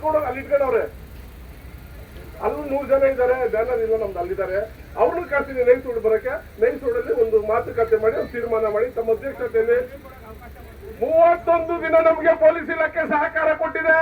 ಎತ್ಕೊಂಡು ಅಲ್ಲಿ ಇಟ್ಕೊಂಡವ್ರೆ. ಅಲ್ಲಿ 100 ಜನ ಇದ್ದಾರೆ, ಬ್ಯಾನರ್ ಇಲ್ಲ ನಮ್ದು ಅಲ್ಲಿದ್ದಾರೆ. ಅವ್ರನ್ನ ಕರ್ತೀನಿ ನೈಸೂಡ್ ಬರಕ್ಕೆ. ನೈಸೂಡಲ್ಲಿ ಒಂದು ಮಾತುಕತೆ ಮಾಡಿ ಒಂದು ತೀರ್ಮಾನ ಮಾಡಿ ತಮ್ಮ ಅಧ್ಯಕ್ಷತೆಯಲ್ಲಿ 31 ದಿನ ನಮಗೆ ಪೊಲೀಸ್ ಇಲಾಖೆ ಸಹಕಾರ ಕೊಟ್ಟಿದೆ.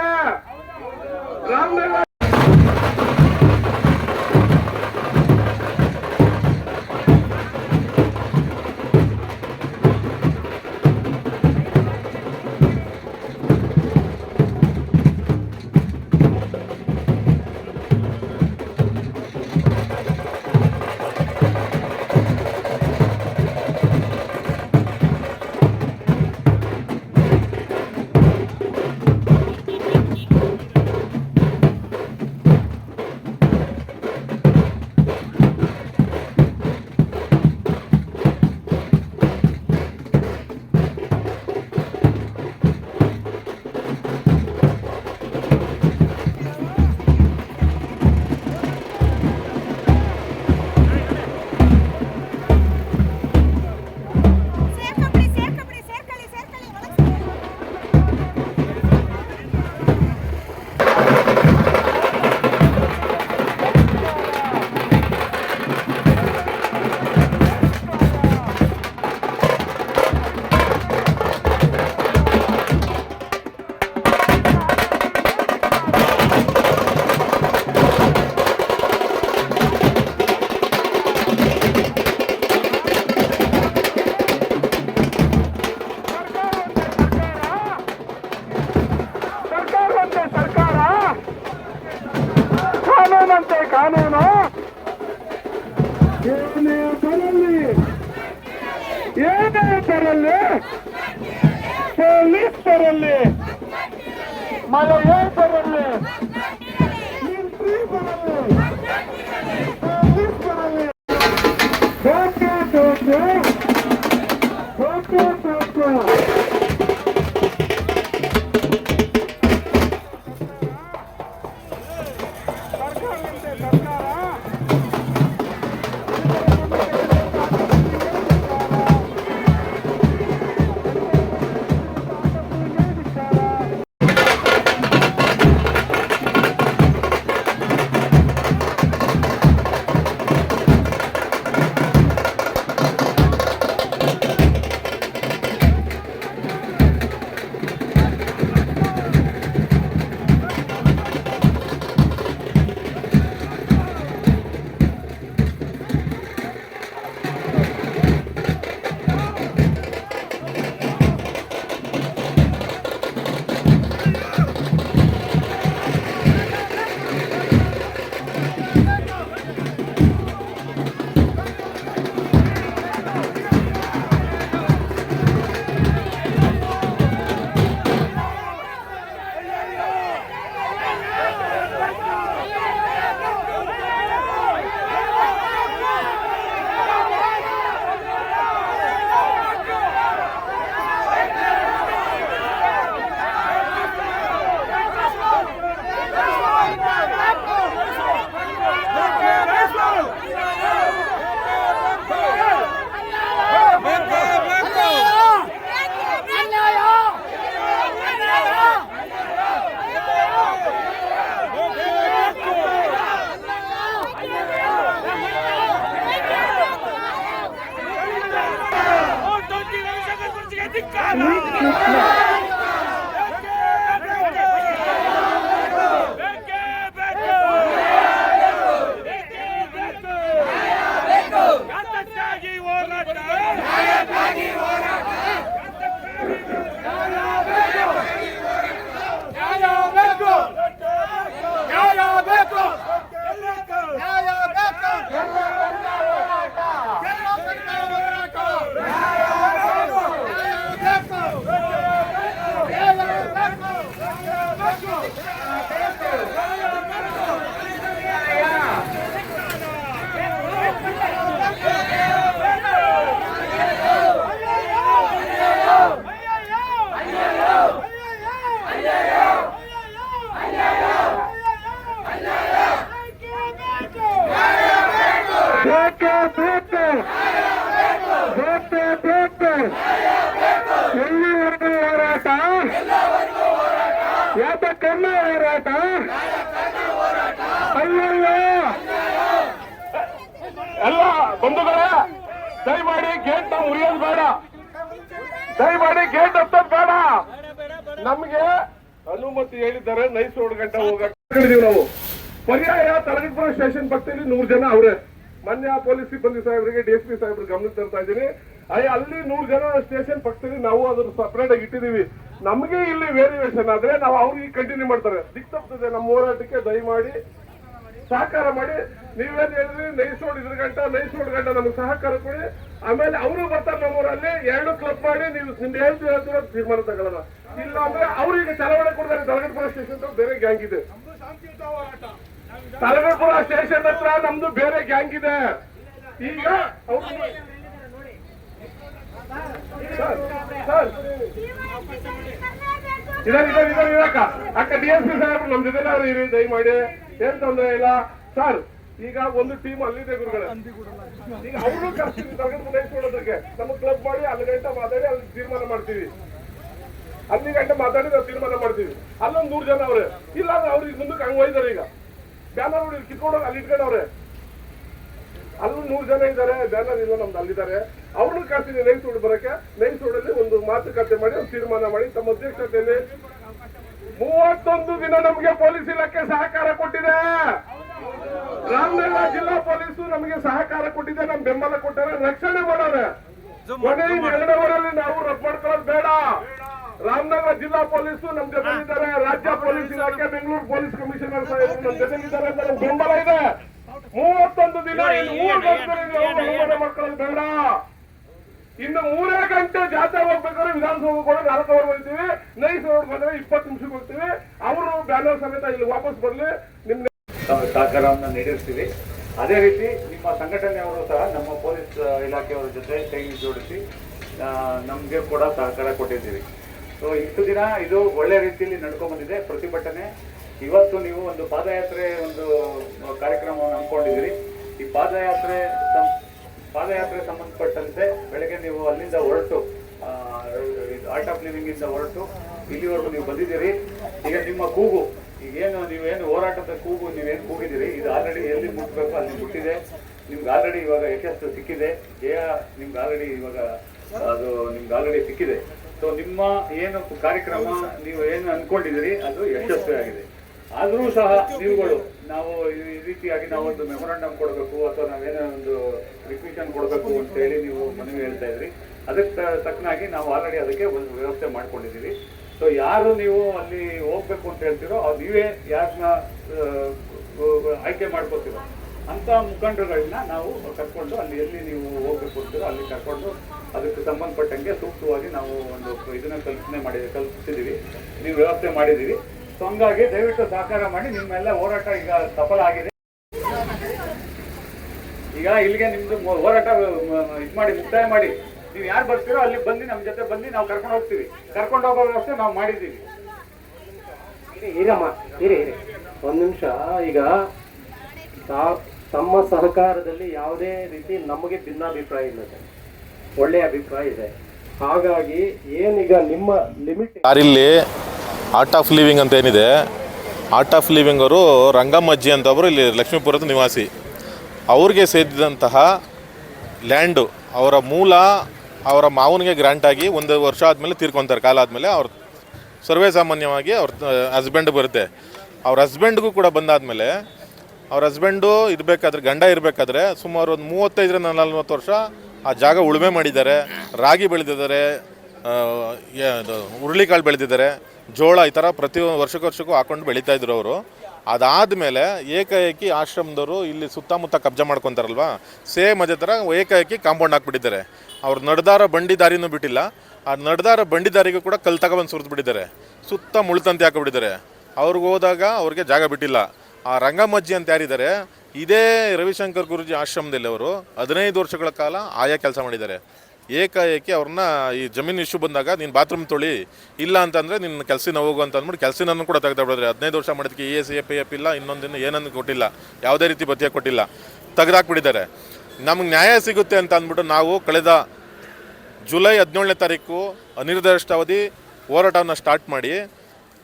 ಕಾನೂನು ಏನೇ ಬರಲಿ ಪೊಲೀಸ್ ಬರಲಿ, ಮಳೆಯೇ ಬರಲಿ, ಮಿಲಿಟರಿ ಬರಲಿ, ಪೊಲೀಸ್ ಬರಲಿ, ಎಲ್ಲಿವರೆಗೂ ಹೋರಾಟ, ಯಾತಕ್ಕೆಲ್ಲ ಹೋರಾಟ. ದಯಮಾಡಿ ಗೇಟ್ ಹತ್ತೋದು ಬೇಡ. ನಮ್ಗೆ ಅನುಮತಿ ಹೇಳಿದ್ದಾರೆ ನೈಸ್ ರೋಡ್ ಗಂಟೆ ಹೋಗಿದೀವಿ ನಾವು. ಪರ್ಯಾಯ ತರಗತಿಪುರ ಸ್ಟೇಷನ್ ಪಕ್ಕದಲ್ಲಿ 100 ಜನ ಅವ್ರೆ. ಮೊನ್ನೆ ಪೊಲೀಸ್ ಸಿಬ್ಬಂದಿ ಸಾಹೇಬರಿಗೆ DSP ಸಾಹೇಬ್ರಿಗೆ ಗಮನಕ್ಕೆ ತರ್ತಾ ಇದ್ದೀನಿ. ಅಲ್ಲಿ 100 ಜನ ಸ್ಟೇಷನ್ ಪಕ್ಕದಲ್ಲಿ ನಾವು ಅದನ್ನ ಸಪರೇಟ್ ಆಗಿ ಇಟ್ಟಿದೀವಿ. ನಮಗೆ ಇಲ್ಲಿ ವೇರಿಯೇಷನ್ ಆದ್ರೆ ನಾವು ಅವ್ರಿಗೆ ಕಂಟಿನ್ಯೂ ಮಾಡ್ತಾರೆ. ದಿಕ್ ತಪ್ಪಿದೆ ನಮ್ಮ ಹೋರಾಟಕ್ಕೆ. ದಯಮಾಡಿ ಸಹಕಾರ ಮಾಡಿ. ನೀವೇನ್ ಹೇಳಿದ್ರಿ ನೈಸ್ ರೋಡ್ ಇದ್ರ ಗಂಟ ನಮ್ಗೆ ಸಹಕಾರ ಕೊಡಿ. ಆಮೇಲೆ ಅವರು ಬರ್ತಾರೆ ನಮ್ಮೂರಲ್ಲಿ 2 ಕ್ಲಬ್ ಮಾಡಿ ನೀವು ನಿಮ್ಗೆ ಹೇಳ್ತೀರ ತೀರ್ಮಾನ ತಗೊಳ್ಳೋಣ. ಇಲ್ಲ ಅಂದ್ರೆ ಅವ್ರಿಗೆ ಚಲಾವಣೆ ಕೊಡ್ತಾರೆ. ತಲಗಡಪುರ ಸ್ಟೇಷನ್ ಬೇರೆ ಗ್ಯಾಂಗ್ ಇದೆ. ತಲಗಡಪುರ ಸ್ಟೇಷನ್ ಹತ್ರ ನಮ್ದು ಬೇರೆ ಗ್ಯಾಂಗ್ ಇದೆ. ಈಗ ಇದಕ್ಕ ಅಕ್ಕ DSP ಸಾಹೇಬ್ರು ನಮ್ ಜೊತೆ ಇರಿ ದಯಮಾಡಿ. ಏನ್ ತೊಂದರೆ ಇಲ್ಲ ಸರ್. ಈಗ ಒಂದು ಟೀಮ್ ಅಲ್ಲಿದೆ ಗುರುಗಳೇ. ಈಗ ಅವರು ಕರ್ಸ್ತೀವಿ ತಲಗಡಪುರ ಕೊಡೋದಕ್ಕೆ. ನಮ್ಗೆ ಕ್ಲಬ್ ಮಾಡಿ ಅಲ್ಲಿ ಗಂಟೆ ಮಾತಾಡಿ ಅಲ್ಲಿ ತೀರ್ಮಾನ ಮಾಡ್ತೀವಿ. ಅಲ್ಲಿ ಗಂಟೆ ಮಾತಾಡಿ ನಾವು ತೀರ್ಮಾನ ಮಾಡ್ತೀವಿ. ಅಲ್ಲೊಂದು 100 ಜನ ಅವ್ರೆ. ಇಲ್ಲ ಅಂದ್ರೆ ಅವ್ರಿಗೆ ಮುಂದಕ್ಕೆ ಹಂಗ್ ಒಯ್ದಾರೆ. ಈಗ ಬ್ಯಾನರ್ ಕಿತ್ಕೊಂಡೋಗಿ ಅಲ್ಲಿ ಇಟ್ಕೊಂಡವ್ರೆ. ಅಲ್ಲೂ 100 ಜನ ಇದ್ದಾರೆ. ಬ್ಯಾನರ್ ಇಲ್ಲ ನಮ್ದು ಅಲ್ಲಿದ್ದಾರೆ. ಅವ್ರನ್ನ ಕರ್ತೀನಿ ನೈಸ್ ರೋಡ್ ಬರಕ್ಕೆ. ನೈಸ್ ರೋಡಲ್ಲಿ ಒಂದು ಮಾತುಕತೆ ಮಾಡಿ ಒಂದು ತೀರ್ಮಾನ ಮಾಡಿ ತಮ್ಮ ಅಧ್ಯಕ್ಷತೆಯಲ್ಲಿ 31 ದಿನ ನಮಗೆ ಪೊಲೀಸ್ ಇಲಾಖೆ ಸಹಕಾರ ಕೊಟ್ಟಿದೆ. ರಾಮನಗರ ಜಿಲ್ಲಾ ಪೊಲೀಸು ನಮಗೆ ಸಹಕಾರ ಕೊಟ್ಟಿದೆ. ನಮ್ ಬೆಂಬಲ ಕೊಟ್ಟಾರೆ. ರಕ್ಷಣೆ ಮಾಡೋರೆ. ಕೊನೆ 2 ಅವರಲ್ಲಿ ನಾವು ರದ್ದು ಮಾಡ್ಕೊಳ್ಳೋದು ಬೇಡ. ರಾಮನಗರ ಜಿಲ್ಲಾ ಪೊಲೀಸು ನಮ್ ಜೊತೆಗಿದ್ದಾರೆ. ರಾಜ್ಯ ಪೊಲೀಸ್ ಇಲಾಖೆ, ಬೆಂಗಳೂರು ಪೊಲೀಸ್ ಕಮಿಷನರ್ ಸಾಹೇಬರು ನಮ್ ಜೊತೆಗಿದ್ದಾರೆ ಅಂತ ನಮ್ ಬೆಂಬಲ ಇದೆ. 31 ದಿನ 3 ಗಂಟೆ ಮಾಡ್ಕೊಳ್ಳೋದು ಬೇಡ. ಇನ್ನು 3 ಗಂಟೆ ಜಾತ್ರೆ ಹೋಗ್ಬೇಕಾದ್ರೆ ವಿಧಾನಸೌಧ ಕೂಡ 4 ಅವರ್ ಹೋಗ್ತೀವಿ. ನೈಸ್ ರೋಡ್ ಬಂದ್ರೆ 20 ನಿಮಿಷಕ್ಕೆ ಹೋಗ್ತೀವಿ. ಅವರು ಬ್ಯಾನರ್ ಸಮೇತ ಇಲ್ಲಿ ವಾಪಸ್ ಬರ್ಲಿ. ನಿಮ್ ಸಹಕಾರವನ್ನು ನೀಡಿರ್ತೀವಿ. ಅದೇ ರೀತಿ ನಿಮ್ಮ ಸಂಘಟನೆಯವರು ಸಹ ನಮ್ಮ ಪೊಲೀಸ್ ಇಲಾಖೆಯವರ ಜೊತೆ ಕೈ ಜೋಡಿಸಿ ನಮಗೆ ಕೂಡ ಸಹಕಾರ ಕೊಟ್ಟಿದ್ದೀವಿ. ಸೊ ಇಷ್ಟು ದಿನ ಇದು ಒಳ್ಳೆ ರೀತಿಯಲ್ಲಿ ನಡ್ಕೊಂಡ್ ಬಂದಿದೆ ಪ್ರತಿಭಟನೆ. ಇವತ್ತು ನೀವು ಒಂದು ಪಾದಯಾತ್ರೆ ಒಂದು ಕಾರ್ಯಕ್ರಮವನ್ನು ಹಮ್ಮಿಕೊಂಡಿದ್ದೀರಿ. ಈ ಪಾದಯಾತ್ರೆ ಸಂಬಂಧಪಟ್ಟಂತೆ ಬೆಳಗ್ಗೆ ನೀವು ಅಲ್ಲಿಂದ ಹೊರಟು ಆರ್ಟ್ ಆಫ್ ಲಿವಿಂಗ್ ಇಂದ ಹೊರಟು ಇಲ್ಲಿವರೆಗೂ ನೀವು ಬಂದಿದ್ದೀರಿ. ಈಗ ನಿಮ್ಮ ಕೂಗು ನೀವೇನು ಹೋರಾಟದ ಕೂಗು ನೀವೇನು ಕೂಗಿದ್ದೀರಿ ಇದು ಆಲ್ರೆಡಿ ಎಲ್ಲಿ ಮುಟ್ಟಬೇಕು ಅಲ್ಲಿ ಮುಟ್ಟಿದೆ. ನಿಮ್ಗೆ ಆಲ್ರೆಡಿ ಇವಾಗ ಯಶಸ್ಸು ಸಿಕ್ಕಿದೆ. ನಿಮ್ಗೆ ಆಲ್ರೆಡಿ ಇವಾಗ ಅದು ನಿಮ್ಗೆ ಆಲ್ರೆಡಿ ಸಿಕ್ಕಿದೆ. ಸೊ ನಿಮ್ಮ ಏನು ಕಾರ್ಯಕ್ರಮ ನೀವು ಏನು ಅನ್ಕೊಂಡಿದ್ದೀರಿ ಅದು ಯಶಸ್ವಿಯಾಗಿದೆ. ಆದರೂ ಸಹ ನೀವುಗಳು ನಾವು ಈ ರೀತಿಯಾಗಿ ನಾವೊಂದು ಮೆಮೊರಾಂಡಮ್ ಕೊಡಬೇಕು ಅಥವಾ ನಾವೇನೋ ಒಂದು ರಿಕ್ವಿಷನ್ ಕೊಡಬೇಕು ಅಂತ ಹೇಳಿ ನೀವು ಮನವಿ ಹೇಳ್ತಾ ಇದ್ರಿ. ಅದಕ್ಕೆ ತಕ್ಕನಾಗಿ ನಾವು ಆಲ್ರೆಡಿ ಅದಕ್ಕೆ ಒಂದು ವ್ಯವಸ್ಥೆ ಮಾಡ್ಕೊಂಡಿದ್ದೀವಿ. ಸೊ ಯಾರು ನೀವು ಅಲ್ಲಿ ಹೋಗ್ಬೇಕು ಅಂತ ಹೇಳ್ತೀರೋ ಅದು ನೀವೇ ಯಾರನ್ನ ಆಯ್ಕೆ ಮಾಡ್ಕೋತೀರೋ ಅಂತ ಮುಖಂಡರುಗಳನ್ನ ನಾವು ಕರ್ಕೊಂಡು ಅಲ್ಲಿ ಎಲ್ಲಿ ನೀವು ಹೋಗ್ಬೇಕು ಅಂತೀರೋ ಅಲ್ಲಿ ಕರ್ಕೊಂಡು ಅದಕ್ಕೆ ಸಂಬಂಧಪಟ್ಟಂಗೆ ಸೂಕ್ತವಾಗಿ ನಾವು ಒಂದು ಇದನ್ನ ಕಲ್ಪಿಸಿದ್ದೀವಿ. ನೀವು ವ್ಯವಸ್ಥೆ ಮಾಡಿದ್ದೀವಿ. ಸೊ ಹಂಗಾಗಿ ದಯವಿಟ್ಟು ಸಹಕಾರ ಮಾಡಿ. ನಿಮ್ಮೆಲ್ಲ ಹೋರಾಟ ಈಗ ಸಫಲ ಆಗಿದೆ. ಈಗ ಇಲ್ಲಿಗೆ ನಿಮ್ದು ಹೋರಾಟ ಇದು ಮಾಡಿ ಮುಕ್ತಾಯ ಮಾಡಿ ನೀವು ಯಾರು ಬರ್ತೀರೋ ಅಲ್ಲಿ ಬಂದು ನಮ್ಮ ಜೊತೆ ಬಂದು ನಾವು ಕರ್ಕೊಂಡು ಹೋಗ್ತೀವಿ. ಕರ್ಕೊಂಡು ಹೋಗೋ ವ್ಯವಸ್ಥೆ ನಾವು ಮಾಡಿದ್ದೀವಿ. ಒಂದು ನಿಮಿಷ. ಈಗ ತಮ್ಮ ಸಹಕಾರದಲ್ಲಿ ಯಾವುದೇ ರೀತಿ ನಮಗೆ ಭಿನ್ನಾಭಿಪ್ರಾಯ ಇಲ್ಲ ಸರ್. ಒಳ್ಳೆಯ ಅಭಿಪ್ರಾಯ ಇದೆ. ಹಾಗಾಗಿ ಏನೀಗ ನಿಮ್ಮ ಲಿಮಿಟ್ ಇಲ್ಲಿ ಆರ್ಟ್ ಆಫ್ ಲಿವಿಂಗ್ ಅಂತ ಏನಿದೆ, ಆರ್ಟ್ ಆಫ್ ಲಿವಿಂಗ್ ಅವರು ರಂಗಮ್ಮಜ್ಜಿ ಅಂತವರು ಇಲ್ಲಿ ಲಕ್ಷ್ಮೀಪುರದ ನಿವಾಸಿ. ಅವ್ರಿಗೆ ಸೇರಿದಂತಹ ಲ್ಯಾಂಡು ಅವರ ಮೂಲ ಅವರ ಮಾವನಿಗೆ ಗ್ರಾಂಟ್ ಆಗಿ 1 ವರ್ಷ ಆದಮೇಲೆ ತೀರ್ಕೊತಾರೆ. ಕಾಲ ಆದಮೇಲೆ ಅವ್ರ ಸರ್ವೇ ಸಾಮಾನ್ಯವಾಗಿ ಅವ್ರ ಹಸ್ಬೆಂಡ್ ಬರುತ್ತೆ. ಅವ್ರ ಹಸ್ಬೆಂಡ್ಗೂ ಕೂಡ ಬಂದಾದಮೇಲೆ ಅವ್ರ ಹಸ್ಬೆಂಡು ಇರಬೇಕಾದ್ರೆ ಗಂಡ ಇರಬೇಕಾದ್ರೆ ಸುಮಾರು ಒಂದು 35-40 ವರ್ಷ ಆ ಜಾಗ ಉಳುಮೆ ಮಾಡಿದ್ದಾರೆ. ರಾಗಿ ಬೆಳೆದಿದ್ದಾರೆ, ಹುರುಳಿಕಾಳು ಬೆಳೆದಿದ್ದಾರೆ, ಜೋಳ, ಈ ಥರ ಪ್ರತಿ ವರ್ಷಕ್ಕೂ ಹಾಕೊಂಡು ಬೆಳೀತಾ ಇದ್ರು ಅವರು. ಅದಾದಮೇಲೆ ಏಕಾಏಕಿ ಆಶ್ರಮದವರು ಇಲ್ಲಿ ಸುತ್ತಮುತ್ತ ಕಬ್ಜಾ ಮಾಡ್ಕೊತಾರಲ್ವ, ಸೇಮ್ ಅದೇ ಥರ ಏಕಾಏಕಿ ಕಾಂಪೌಂಡ್ ಹಾಕ್ಬಿಟ್ಟಿದ್ದಾರೆ. ಅವ್ರು ನಡೆದಾರ ಬಂಡಿ ದಾರಿನೂ ಬಿಟ್ಟಿಲ್ಲ. ಆ ನಡೆದಾರ ಬಂಡಿ ದಾರಿಗೂ ಕೂಡ ಕಲ್ಲು ತಗೊಬಂದು ಸುರಿದು ಬಿಟ್ಟಿದ್ದಾರೆ. ಸುತ್ತ ಮುಳ್ತಂತಿ ಹಾಕಿಬಿಟ್ಟಿದ್ದಾರೆ. ಅವ್ರಿಗೆ ಹೋದಾಗ ಅವ್ರಿಗೆ ಜಾಗ ಬಿಟ್ಟಿಲ್ಲ. ಆ ರಂಗಮ್ಮಜ್ಜಿ ಅಂತ ಯಾರಿದ್ದಾರೆ, ಇದೇ ರವಿಶಂಕರ್ ಗುರೂಜಿ ಆಶ್ರಮದಲ್ಲಿ ಅವರು 15 ವರ್ಷಗಳ ಕಾಲ ಆಯಾ ಕೆಲಸ ಮಾಡಿದ್ದಾರೆ. ಏಕಾಏಕಿ ಅವ್ರನ್ನ ಈ ಜಮೀನು ಇಶ್ಯೂ ಬಂದಾಗ ನೀನು ಬಾತ್ರೂಮ್ ತೊಳಿ, ಇಲ್ಲ ಅಂತಂದರೆ ನಿನ್ನ ಕೆಲಸನ ಹೋಗು ಅಂತ ಅಂದ್ಬಿಟ್ಟು ಕೆಲಸನೂ ಕೂಡ ತೆಗೆದಾಬಿಡಿದ್ರೆ. 15 ವರ್ಷ ಮಾಡಿದಕ್ಕೆ ESAPF ಇಲ್ಲ, ಇನ್ನೊಂದಿನ ಏನನ್ನು ಕೊಟ್ಟಿಲ್ಲ, ಯಾವುದೇ ರೀತಿ ಭತ್ಯೆ ಕೊಟ್ಟಿಲ್ಲ, ತೆಗೆದಾಕ್ಬಿಟ್ಟಿದ್ದಾರೆ. ನಮಗೆ ನ್ಯಾಯ ಸಿಗುತ್ತೆ ಅಂತ ಅಂದ್ಬಿಟ್ಟು ನಾವು ಕಳೆದ ಜುಲೈ 17ನೇ ತಾರೀಕು ಅನಿರ್ದಿಷ್ಟಾವಧಿ ಹೋರಾಟವನ್ನು ಸ್ಟಾರ್ಟ್ ಮಾಡಿ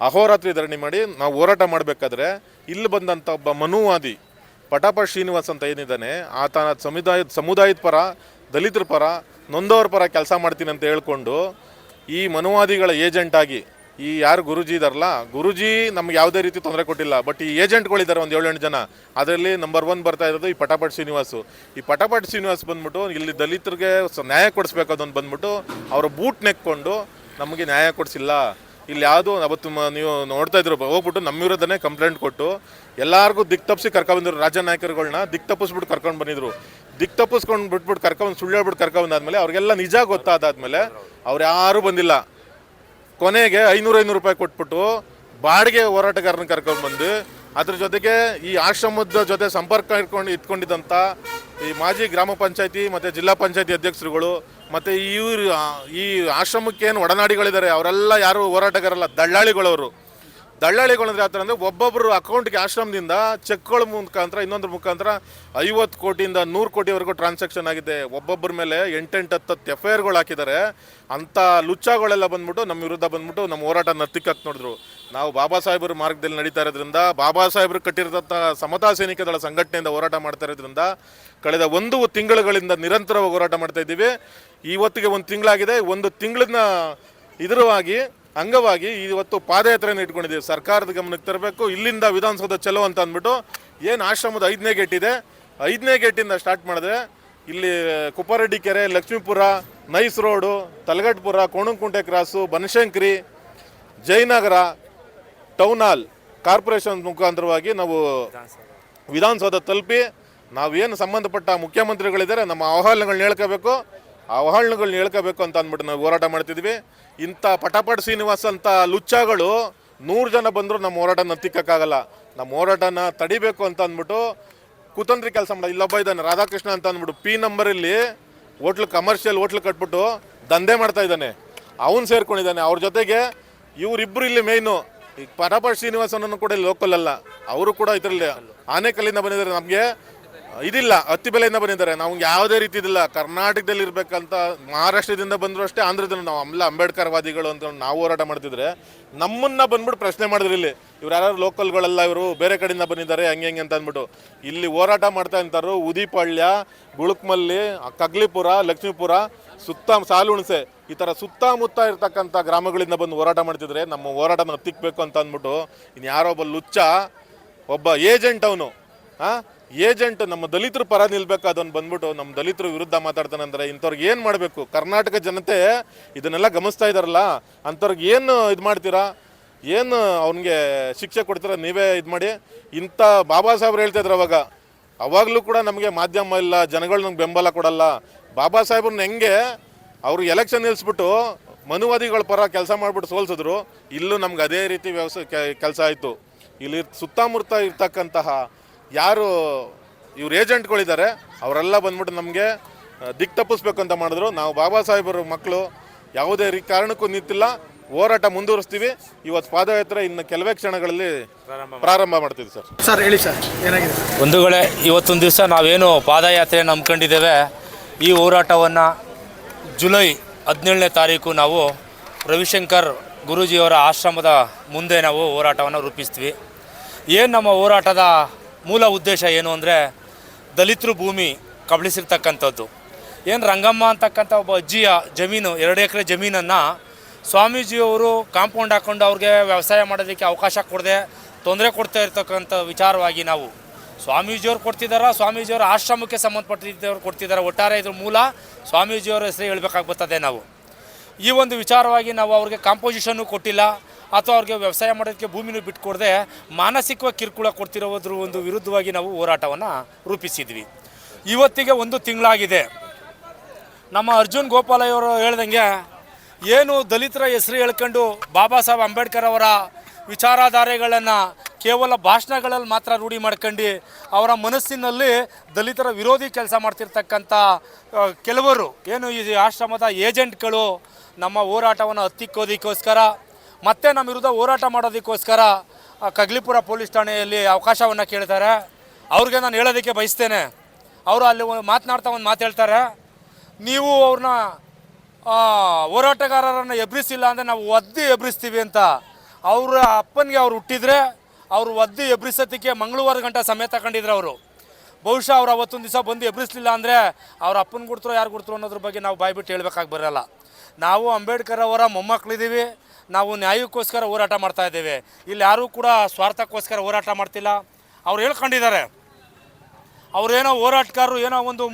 ಅಹೋರಾತ್ರಿ ಧರಣಿ ಮಾಡಿ ನಾವು ಹೋರಾಟ ಮಾಡಬೇಕಾದ್ರೆ ಇಲ್ಲಿ ಬಂದಂಥ ಒಬ್ಬ ಮನುವಾದಿ ಪಟಾಪ ಶ್ರೀನಿವಾಸ್ ಅಂತ ಏನಿದ್ದಾನೆ, ಆತನ ಸಮುದಾಯದ ಪರ, ದಲಿತರ ಪರ, ನೊಂದವ್ರ ಪರ ಕೆಲಸ ಮಾಡ್ತೀನಿ ಅಂತ ಹೇಳ್ಕೊಂಡು ಈ ಮನುವಾದಿಗಳ ಏಜೆಂಟ್ ಆಗಿ ಈ ಯಾರು ಗುರುಜಿ ಇದಾರಲ್ಲ, ಗುರುಜಿ ನಮ್ಗೆ ಯಾವುದೇ ರೀತಿ ತೊಂದರೆ ಕೊಟ್ಟಿಲ್ಲ. ಬಟ್ ಈ ಏಜೆಂಟ್ಗಳಿದ್ದಾರೆ ಒಂದು 7-8 ಜನ. ಅದರಲ್ಲಿ ನಂಬರ್ 1 ಬರ್ತಾ ಇರೋದು ಈ ಪಟಾಪಟ್ ಶ್ರೀನಿವಾಸು. ಈ ಪಟಾಪಟ್ ಶ್ರೀನಿವಾಸ್ ಬಂದ್ಬಿಟ್ಟು ಇಲ್ಲಿ ದಲಿತರಿಗೆ ನ್ಯಾಯ ಕೊಡಿಸ್ಬೇಕು ಅದೊಂದು ಬಂದ್ಬಿಟ್ಟು ಅವರ ಬೂಟ್ ನೆಕ್ಕೊಂಡು ನಮಗೆ ನ್ಯಾಯ ಕೊಡಿಸಿಲ್ಲ. ಇಲ್ಲಿ ಯಾವುದು ಅವತ್ತು ನೀವು ನೋಡ್ತಾ ಇದ್ರು, ಹೋಗ್ಬಿಟ್ಟು ನಮ್ಮ ವಿರುದ್ಧನೇ ಕಂಪ್ಲೇಂಟ್ ಕೊಟ್ಟು ಎಲ್ಲರಿಗೂ ದಿಕ್ ತಪ್ಪಿಸಿ ಕರ್ಕೊಂಡ್ಬಂದಿರು. ರಾಜ್ಯ ನಾಯಕರುಗಳನ್ನ ದಿಕ್ ತಪ್ಪಿಸ್ಬಿಟ್ಟು ಕರ್ಕೊಂಡು ಬಂದಿದ್ರು. ದಿಕ್ ತಪ್ಪಿಸ್ಕೊಂಡು ಬಿಟ್ಬಿಟ್ಟು ಕರ್ಕೊಂಡು ಸುಳ್ಳು ಹೇಳ್ಬಿಟ್ಟು ಕರ್ಕೊಂಡ್ಬಂದಾದ್ಮೇಲೆ ಅವ್ರಿಗೆಲ್ಲ ನಿಜ ಗೊತ್ತಾದಾದ್ಮೇಲೆ ಅವ್ರು ಯಾರೂ ಬಂದಿಲ್ಲ. ಕೊನೆಗೆ 500 ರೂಪಾಯಿ ಕೊಟ್ಬಿಟ್ಟು ಬಾಡಿಗೆ ಹೋರಾಟಗಾರನ ಕರ್ಕೊಂಡ್ಬಂದು ಅದ್ರ ಜೊತೆಗೆ ಈ ಆಶ್ರಮದ ಜೊತೆ ಸಂಪರ್ಕ ಇಟ್ಕೊಂಡಿದ್ದಂಥ ಈ ಮಾಜಿ ಗ್ರಾಮ ಪಂಚಾಯತಿ ಮತ್ತು ಜಿಲ್ಲಾ ಪಂಚಾಯತಿ ಅಧ್ಯಕ್ಷರುಗಳು ಮತ್ತು ಈ ಆಶ್ರಮಕ್ಕೆ ಏನು ಒಡನಾಡಿಗಳಿದ್ದಾರೆ ಅವರೆಲ್ಲ ಯಾರು ಹೋರಾಟಗಾರಲ್ಲ, ದಳ್ಳಾಳಿಗಳವರು. ದಳ್ಳಾಳಿಗಳಂದ್ರೆ ಯಾವ ಥರ ಅಂದರೆ ಒಬ್ಬೊಬ್ಬರು ಅಕೌಂಟ್ಗೆ ಆಶ್ರಮದಿಂದ ಚೆಕ್ಗಳ ಮುಖಾಂತರ ಇನ್ನೊಂದ್ರ ಮುಖಾಂತರ 50 ಕೋಟಿಯಿಂದ 100 ಕೋಟಿವರೆಗೂ ಟ್ರಾನ್ಸಾಕ್ಷನ್ ಆಗಿದೆ. ಒಬ್ಬೊಬ್ಬರ ಮೇಲೆ 8-10 FIR ಹಾಕಿದ್ದಾರೆ. ಅಂಥ ಲುಚ್ಚಾಗಳೆಲ್ಲ ಬಂದ್ಬಿಟ್ಟು ನಮ್ಮ ವಿರುದ್ಧ ಬಂದ್ಬಿಟ್ಟು ನಮ್ಮ ಹೋರಾಟ ನರ್ತಿಕ್ಕಕ್ಕೆ ನೋಡಿದ್ರು. ನಾವು ಬಾಬಾ ಸಾಹೇಬರ ಮಾರ್ಗದಲ್ಲಿ ನಡೀತಾ ಇರೋದ್ರಿಂದ, ಬಾಬಾ ಸಾಹೇಬರು ಕಟ್ಟಿರೋಂಥ ಸಮತಾ ಸೈನಿಕ ದಳ ಸಂಘಟನೆಯಿಂದ ಹೋರಾಟ ಮಾಡ್ತಾ ಇರೋದ್ರಿಂದ ಕಳೆದ 1 ತಿಂಗಳುಗಳಿಂದ ನಿರಂತರವಾಗಿ ಹೋರಾಟ ಮಾಡ್ತಾ ಇದ್ದೀವಿ. ಇವತ್ತಿಗೆ 1 ತಿಂಗಳಾಗಿದೆ. 1 ತಿಂಗಳನ್ನ ಅಂಗವಾಗಿ ಇವತ್ತು ಪಾದಯಾತ್ರೆಯನ್ನು ಇಟ್ಕೊಂಡಿದ್ದೀವಿ. ಸರ್ಕಾರದ ಗಮನಕ್ಕೆ ತರಬೇಕು, ಇಲ್ಲಿಂದ ವಿಧಾನಸೌಧ ಚಲೋ ಅಂತ ಅಂದ್ಬಿಟ್ಟು ಏನು ಆಶ್ರಮದ 5ನೇ ಗೇಟ್ ಇದೆ, 5ನೇ ಗೇಟಿಂದ ಸ್ಟಾರ್ಟ್ ಮಾಡಿದ್ರೆ ಇಲ್ಲಿ ಕುಪ್ಪರೆಡ್ಡಿ ಕೆರೆ, Lakshmipura, nice road, Talaghattapura, Konanakunte cross, Banashankari, Jayanagar, town hall, corporation ಮುಖಾಂತರವಾಗಿ ನಾವು ವಿಧಾನಸೌಧ ತಲುಪಿ ನಾವೇನು ಸಂಬಂಧಪಟ್ಟ ಮುಖ್ಯಮಂತ್ರಿಗಳಿದ್ದಾರೆ ನಮ್ಮ ಆಹ್ವಾನಗಳನ್ನ ಹೇಳ್ಕೋಬೇಕು, ಆ ಆಹ್ವಾನಗಳನ್ನ ಹೇಳ್ಕೋಬೇಕು ಅಂತ ಅಂದ್ಬಿಟ್ಟು ನಾವು ಹೋರಾಟ ಮಾಡ್ತಿದ್ವಿ. ಇಂಥ ಪಟಾಪಟ್ ಶ್ರೀನಿವಾಸ್ ಅಂತ ಲುಚ್ಚಾಗಳು 100 ಜನ ಬಂದರೂ ನಮ್ಮ ಹೋರಾಟನ ಹತ್ತಿಕ್ಕಾಗಲ್ಲ. ನಮ್ಮ ಹೋರಾಟನ ತಡಿಬೇಕು ಅಂತ ಅಂದ್ಬಿಟ್ಟು ಕುತಂತ್ರಿ ಕೆಲಸ ಮಾಡೋದು. ಇಲ್ಲೊಬ್ಬ ಇದ್ದಾನೆ ರಾಧಾಕೃಷ್ಣ ಅಂತ ಅಂದ್ಬಿಟ್ಟು P ನಂಬರಲ್ಲಿ ಕಮರ್ಷಿಯಲ್ ಹೋಟ್ಲು ಕಟ್ಬಿಟ್ಟು ದಂಧೆ ಮಾಡ್ತಾ ಇದ್ದಾನೆ. ಅವನು ಸೇರ್ಕೊಂಡಿದ್ದಾನೆ. ಅವ್ರ ಜೊತೆಗೆ ಇವರಿಬ್ಬರು ಇಲ್ಲಿ ಮೇಯ್ನು. ಈಗ ಪಟಾಪಟ್ ಶ್ರೀನಿವಾಸನನ್ನು ಕೂಡ ಇಲ್ಲಿ ಲೋಕಲ್ ಅಲ್ಲ, ಅವರು ಕೂಡ ಇದರಲ್ಲಿ ಆನೆಕಲ್ಲಿಂದ ಬಂದಿದ್ದಾರೆ. ನಮಗೆ ಇದಿಲ್ಲ, ಹತ್ತಿ ಬೆಲೆಯಿಂದ ಬಂದಿದ್ದಾರೆ. ನಮ್ಗೆ ಯಾವುದೇ ರೀತಿ ಇದಿಲ್ಲ. ಕರ್ನಾಟಕದಲ್ಲಿ ಇರಬೇಕಂತ ಮಹಾರಾಷ್ಟ್ರದಿಂದ ಬಂದರೂ ಅಷ್ಟೇ, ಆಂಧ್ರದಿಂದ ನಾವು ಅಂಬೇಡ್ಕರ್ ವಾದಿಗಳು ಅಂತ ನಾವು ಹೋರಾಟ ಮಾಡ್ತಿದ್ರೆ ನಮ್ಮನ್ನ ಬಂದ್ಬಿಟ್ಟು ಪ್ರಶ್ನೆ ಮಾಡಿದ್ರು. ಇಲ್ಲಿ ಇವ್ರು ಯಾರು ಲೋಕಲ್ಗಳೆಲ್ಲ, ಇವರು ಬೇರೆ ಕಡೆಯಿಂದ ಬಂದಿದ್ದಾರೆ ಹಂಗೆ ಅಂತ ಅಂದ್ಬಿಟ್ಟು ಇಲ್ಲಿ ಹೋರಾಟ ಮಾಡ್ತಾ ಅಂತಾರು. ಉದಿಪಳ್ಯ, ಗುಳುಕ್ಮಲ್ಲಿ, ಕಗ್ಲಿಪುರ, ಲಕ್ಷ್ಮೀಪುರ, ಸಾಲುಣಸೆ ಈ ಥರ ಸುತ್ತಮುತ್ತ ಇರ್ತಕ್ಕಂಥ ಗ್ರಾಮಗಳಿಂದ ಬಂದು ಹೋರಾಟ ಮಾಡ್ತಿದ್ರೆ ನಮ್ಮ ಹೋರಾಟನ ಹತ್ತಿಕ್ಬೇಕು ಅಂತ ಅಂದ್ಬಿಟ್ಟು ಇನ್ಯಾರೊಬ್ಬ ಲುಚ್ಚ, ಒಬ್ಬ ಏಜೆಂಟ್, ಅವನು ಏಜೆಂಟ್ ನಮ್ಮ ದಲಿತರ ಪರ ನಿಲ್ಬೇಕು. ಅದನ್ನು ಬಂದ್ಬಿಟ್ಟು ನಮ್ಮ ದಲಿತರ ವಿರುದ್ಧ ಮಾತಾಡ್ತಾನೆ ಅಂದರೆ ಇಂಥವ್ರಿಗೆ ಏನು ಮಾಡಬೇಕು? ಕರ್ನಾಟಕ ಜನತೆ ಇದನ್ನೆಲ್ಲ ಗಮನಿಸ್ತಾ ಇದ್ದಾರಲ್ಲ, ಅಂಥವ್ರಿಗೆ ಏನು ಇದು ಮಾಡ್ತೀರಾ? ಏನು ಅವನಿಗೆ ಶಿಕ್ಷೆ ಕೊಡ್ತೀರಾ? ನೀವೇ ಇದು ಮಾಡಿ. ಇಂಥ ಬಾಬಾ ಸಾಹೇಬ್ರು ಹೇಳ್ತಾಯಿದ್ರು ಅವಾಗಲೂ ಕೂಡ ನಮಗೆ ಮಾಧ್ಯಮ ಇಲ್ಲ, ಜನಗಳು ನಮ್ಗೆ ಬೆಂಬಲ ಕೊಡಲ್ಲ. ಬಾಬಾ ಸಾಹೇಬ್ರನ್ನ ಹೆಂಗೆ ಅವರು ಎಲೆಕ್ಷನ್ ನಿಲ್ಲಿಸ್ಬಿಟ್ಟು ಮನುವಾದಿಗಳ ಪರ ಕೆಲಸ ಮಾಡಿಬಿಟ್ಟು ಸೋಲ್ಸಿದ್ರು, ಇಲ್ಲೂ ನಮ್ಗೆ ಅದೇ ರೀತಿ ಕೆಲಸ ಆಯಿತು. ಇಲ್ಲಿ ಸುತ್ತಮುತ್ತ ಇರ್ತಕ್ಕಂತಹ ಯಾರು ಇವ್ರು ಏಜೆಂಟ್ಗಳಿದ್ದಾರೆ ಅವರೆಲ್ಲ ಬಂದ್ಬಿಟ್ಟು ನಮಗೆ ದಿಕ್ ತಪ್ಪಿಸ್ಬೇಕು ಅಂತ ಮಾಡಿದ್ರು. ನಾವು ಬಾಬಾ ಸಾಹೇಬರ ಮಕ್ಕಳು, ಯಾವುದೇ ಕಾರಣಕ್ಕೂ ನಿಂತಿಲ್ಲ, ಹೋರಾಟ ಮುಂದುವರಿಸ್ತೀವಿ. ಇವತ್ತು ಪಾದಯಾತ್ರೆ ಇನ್ನು ಕೆಲವೇ ಕ್ಷಣಗಳಲ್ಲಿ ಪ್ರಾರಂಭ ಮಾಡ್ತೀವಿ. ಸರ್ ಹೇಳಿ ಸರ್, ಏನಾಗಿದೆ? ಬಂಧುಗಳೇ, ಇವತ್ತೊಂದು ದಿವಸ ನಾವೇನು ಪಾದಯಾತ್ರೆಯನ್ನು ಹಮ್ಮಿಕೊಂಡಿದ್ದೇವೆ, ಈ ಹೋರಾಟವನ್ನು ಜುಲೈ 17ನೇ ತಾರೀಕು ನಾವು ರವಿಶಂಕರ್ ಗುರೂಜಿಯವರ ಆಶ್ರಮದ ಮುಂದೆ ನಾವು ಹೋರಾಟವನ್ನು ರೂಪಿಸ್ತೀವಿ. ಏನು ನಮ್ಮ ಹೋರಾಟದ ಮೂಲ ಉದ್ದೇಶ ಏನು ಅಂದರೆ, ದಲಿತರು ಭೂಮಿ ಕಬಳಿಸಿರ್ತಕ್ಕಂಥದ್ದು. ಏನು ರಂಗಮ್ಮ ಅಂತಕ್ಕಂಥ ಒಬ್ಬ ಅಜ್ಜಿಯ ಜಮೀನು, 2 ಎಕರೆ ಜಮೀನನ್ನು ಸ್ವಾಮೀಜಿಯವರು ಕಾಂಪೌಂಡ್ ಹಾಕ್ಕೊಂಡು ಅವ್ರಿಗೆ ವ್ಯವಸಾಯ ಮಾಡೋದಕ್ಕೆ ಅವಕಾಶ ಕೊಡದೆ ತೊಂದರೆ ಕೊಡ್ತಾ ಇರ್ತಕ್ಕಂಥ ವಿಚಾರವಾಗಿ ನಾವು ಸ್ವಾಮೀಜಿಯವ್ರು ಕೊಡ್ತಿದ್ದಾರೆ, ಸ್ವಾಮೀಜಿಯವರ ಆಶ್ರಮಕ್ಕೆ ಸಂಬಂಧಪಟ್ಟಿದ್ದವ್ರು ಕೊಡ್ತಿದ್ದಾರೆ. ಒಟ್ಟಾರೆ ಇದ್ರ ಮೂಲ ಸ್ವಾಮೀಜಿಯವರ ಹೆಸರು ಹೇಳ್ಬೇಕಾಗ್ಬರ್ತದೆ. ನಾವು ಈ ಒಂದು ವಿಚಾರವಾಗಿ ನಾವು ಅವ್ರಿಗೆ ಕಾಂಪೋಸಿಷನ್ನು ಕೊಟ್ಟಿಲ್ಲ, ಅಥವಾ ಅವ್ರಿಗೆ ವ್ಯವಸಾಯ ಮಾಡೋದಕ್ಕೆ ಭೂಮಿನೂ ಬಿಟ್ಕೊಡದೆ ಮಾನಸಿಕವಾಗಿ ಕಿರುಕುಳ ಕೊಡ್ತಿರೋದ್ರ ಒಂದು ವಿರುದ್ಧವಾಗಿ ನಾವು ಹೋರಾಟವನ್ನು ರೂಪಿಸಿದ್ವಿ. ಇವತ್ತಿಗೆ 1 ತಿಂಗಳಾಗಿದೆ. ನಮ್ಮ ಅರ್ಜುನ್ ಗೋಪಾಲಯ್ಯವರು ಹೇಳ್ದಂಗೆ, ಏನು ದಲಿತರ ಹೆಸರು ಹೇಳ್ಕೊಂಡು ಬಾಬಾ ಸಾಹೇಬ್ ಅಂಬೇಡ್ಕರ್ ಅವರ ವಿಚಾರಧಾರೆಗಳನ್ನು ಕೇವಲ ಭಾಷಣಗಳಲ್ಲಿ ಮಾತ್ರ ರೂಢಿ ಮಾಡ್ಕೊಂಡು ಅವರ ಮನಸ್ಸಿನಲ್ಲಿ ದಲಿತರ ವಿರೋಧಿ ಕೆಲಸ ಮಾಡ್ತಿರ್ತಕ್ಕಂಥ ಕೆಲವರು ಏನು ಈ ಆಶ್ರಮದ ಏಜೆಂಟ್ಗಳು ನಮ್ಮ ಹೋರಾಟವನ್ನು ಹತ್ತಿಕ್ಕೋದಕ್ಕೋಸ್ಕರ ಮತ್ತೆ ನಮ್ಮ ವಿರುದ್ಧ ಹೋರಾಟ ಮಾಡೋದಕ್ಕೋಸ್ಕರ ಕಗ್ಲಿಪುರ ಪೊಲೀಸ್ ಠಾಣೆಯಲ್ಲಿ ಅವಕಾಶವನ್ನು ಕೇಳ್ತಾರೆ. ಅವ್ರಿಗೆ ನಾನು ಹೇಳೋದಕ್ಕೆ ಬಯಸ್ತೇನೆ, ಅವರು ಅಲ್ಲಿ ಮಾತನಾಡ್ತಾ ಒಂದು ಮಾತು ಹೇಳ್ತಾರೆ, ನೀವು ಅವ್ರನ್ನ ಹೋರಾಟಗಾರರನ್ನು ಎಬ್ರಿಸಿಲ್ಲ ಅಂದರೆ ನಾವು ಒದ್ದು ಎಬ್ರಿಸ್ತೀವಿ ಅಂತ. ಅವರ ಅಪ್ಪನಿಗೆ ಅವ್ರು ಹುಟ್ಟಿದರೆ ಅವರು ಒದ್ದು ಎಬ್ರಿಸೋದಕ್ಕೆ ಮಂಗಳವಾರ ಗಂಟ ಸಮಯ ತಗೊಂಡಿದ್ರು. ಅವರು ಬಹುಶಃ ಅವ್ರು ಅವತ್ತೊಂದು ದಿವಸ ಬಂದು ಎಬ್ರಿಸಲಿಲ್ಲ ಅಂದರೆ ಅವ್ರ ಅಪ್ಪನ ಕೊಡ್ತರೋ ಯಾರು ಕೊಡ್ತರೋ ಅನ್ನೋದ್ರ ಬಗ್ಗೆ ನಾವು ಬಾಯ್ಬಿಟ್ಟು ಹೇಳ್ಬೇಕಾಗಿ ಬರೋಲ್ಲ. ನಾವು ಅಂಬೇಡ್ಕರ್ ಅವರ ಮೊಮ್ಮಕ್ಕಳಿದ್ದೀವಿ. ನಾವು ನ್ಯಾಯಕ್ಕೋಸ್ಕರ ಹೋರಾಟ ಮಾಡ್ತಾ ಇದ್ದೇವೆ. ಇಲ್ಲಿ ಯಾರೂ ಕೂಡ ಸ್ವಾರ್ಥಕ್ಕೋಸ್ಕರ ಹೋರಾಟ ಮಾಡ್ತಿಲ್ಲ. ಅವ್ರು ಹೇಳ್ಕೊಂಡಿದ್ದಾರೆ, ಅವರೇನೋ ಹೋರಾಟಗಾರರು ಏನೋ ಒಂದು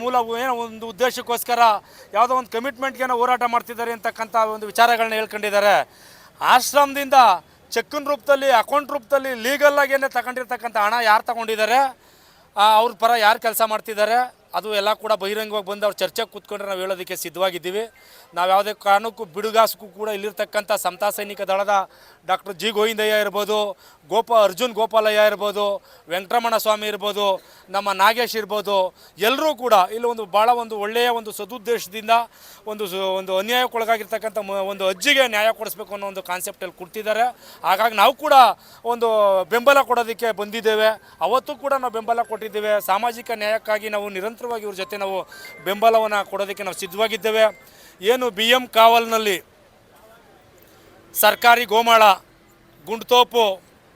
ಏನೋ ಒಂದು ಉದ್ದೇಶಕ್ಕೋಸ್ಕರ ಯಾವುದೋ ಒಂದು ಕಮಿಟ್ಮೆಂಟ್ಗೇನೋ ಹೋರಾಟ ಮಾಡ್ತಿದ್ದಾರೆ ಅಂತಕ್ಕಂಥ ಒಂದು ವಿಚಾರಗಳನ್ನ ಹೇಳ್ಕೊಂಡಿದ್ದಾರೆ. ಆಶ್ರಮದಿಂದ ಚೆಕ್ಕಿನ ರೂಪದಲ್ಲಿ, ಅಕೌಂಟ್ ರೂಪದಲ್ಲಿ ಲೀಗಲ್ಲಾಗೇನೆ ತಗೊಂಡಿರ್ತಕ್ಕಂಥ ಹಣ ಯಾರು ತಗೊಂಡಿದ್ದಾರೆ, ಅವ್ರ ಪರ ಯಾರು ಕೆಲಸ ಮಾಡ್ತಿದ್ದಾರೆ, ಅದು ಎಲ್ಲ ಕೂಡ ಬಹಿರಂಗವಾಗಿ ಬಂದು ಅವ್ರು ಚರ್ಚೆಗೆ ಕೂತ್ಕೊಂಡ್ರೆ ನಾವು ಹೇಳೋದಕ್ಕೆ ಸಿದ್ಧವಾಗಿದ್ದೀವಿ. ನಾವು ಯಾವುದೇ ಕಾರಣಕ್ಕೂ ಬಿಡುಗಾಸಕ್ಕೂ ಕೂಡ ಇಲ್ಲಿರ್ತಕ್ಕಂಥ ಸಮತಾ ಸೈನಿಕ ದಳದ ಡಾಕ್ಟರ್ ಜಿ ಗೋವಿಂದಯ್ಯ ಇರ್ಬೋದು, ಅರ್ಜುನ್ ಗೋಪಾಲಯ್ಯ ಇರ್ಬೋದು, ವೆಂಕಟರಮಣ ಸ್ವಾಮಿ ಇರ್ಬೋದು, ನಮ್ಮ ನಾಗೇಶ್ ಇರ್ಬೋದು, ಎಲ್ಲರೂ ಕೂಡ ಇಲ್ಲಿ ಒಂದು ಭಾಳ ಒಂದು ಒಳ್ಳೆಯ ಒಂದು ಸದುದ್ದೇಶದಿಂದ ಒಂದು ಅನ್ಯಾಯಕ್ಕೊಳಗಾಗಿರ್ತಕ್ಕಂಥ ಒಂದು ಅಜ್ಜಿಗೆ ನ್ಯಾಯ ಕೊಡಿಸ್ಬೇಕು ಅನ್ನೋ ಒಂದು ಕಾನ್ಸೆಪ್ಟಲ್ಲಿ ಕೊಡ್ತಿದ್ದಾರೆ. ಹಾಗಾಗಿ ನಾವು ಕೂಡ ಒಂದು ಬೆಂಬಲ ಕೊಡೋದಕ್ಕೆ ಬಂದಿದ್ದೇವೆ. ಅವತ್ತು ಕೂಡ ನಾವು ಬೆಂಬಲ ಕೊಟ್ಟಿದ್ದೇವೆ. ಸಾಮಾಜಿಕ ನ್ಯಾಯಕ್ಕಾಗಿ ನಾವು ನಿರಂತರವಾಗಿ ಇವ್ರ ಜೊತೆ ನಾವು ಬೆಂಬಲವನ್ನು ಕೊಡೋದಕ್ಕೆ ನಾವು ಸಿದ್ಧವಾಗಿದ್ದೇವೆ. ಏನು BM ಕಾವಲ್ನಲ್ಲಿ ಸರ್ಕಾರಿ ಗೋಮಾಳ, ಗುಂಡ್ತೋಪು,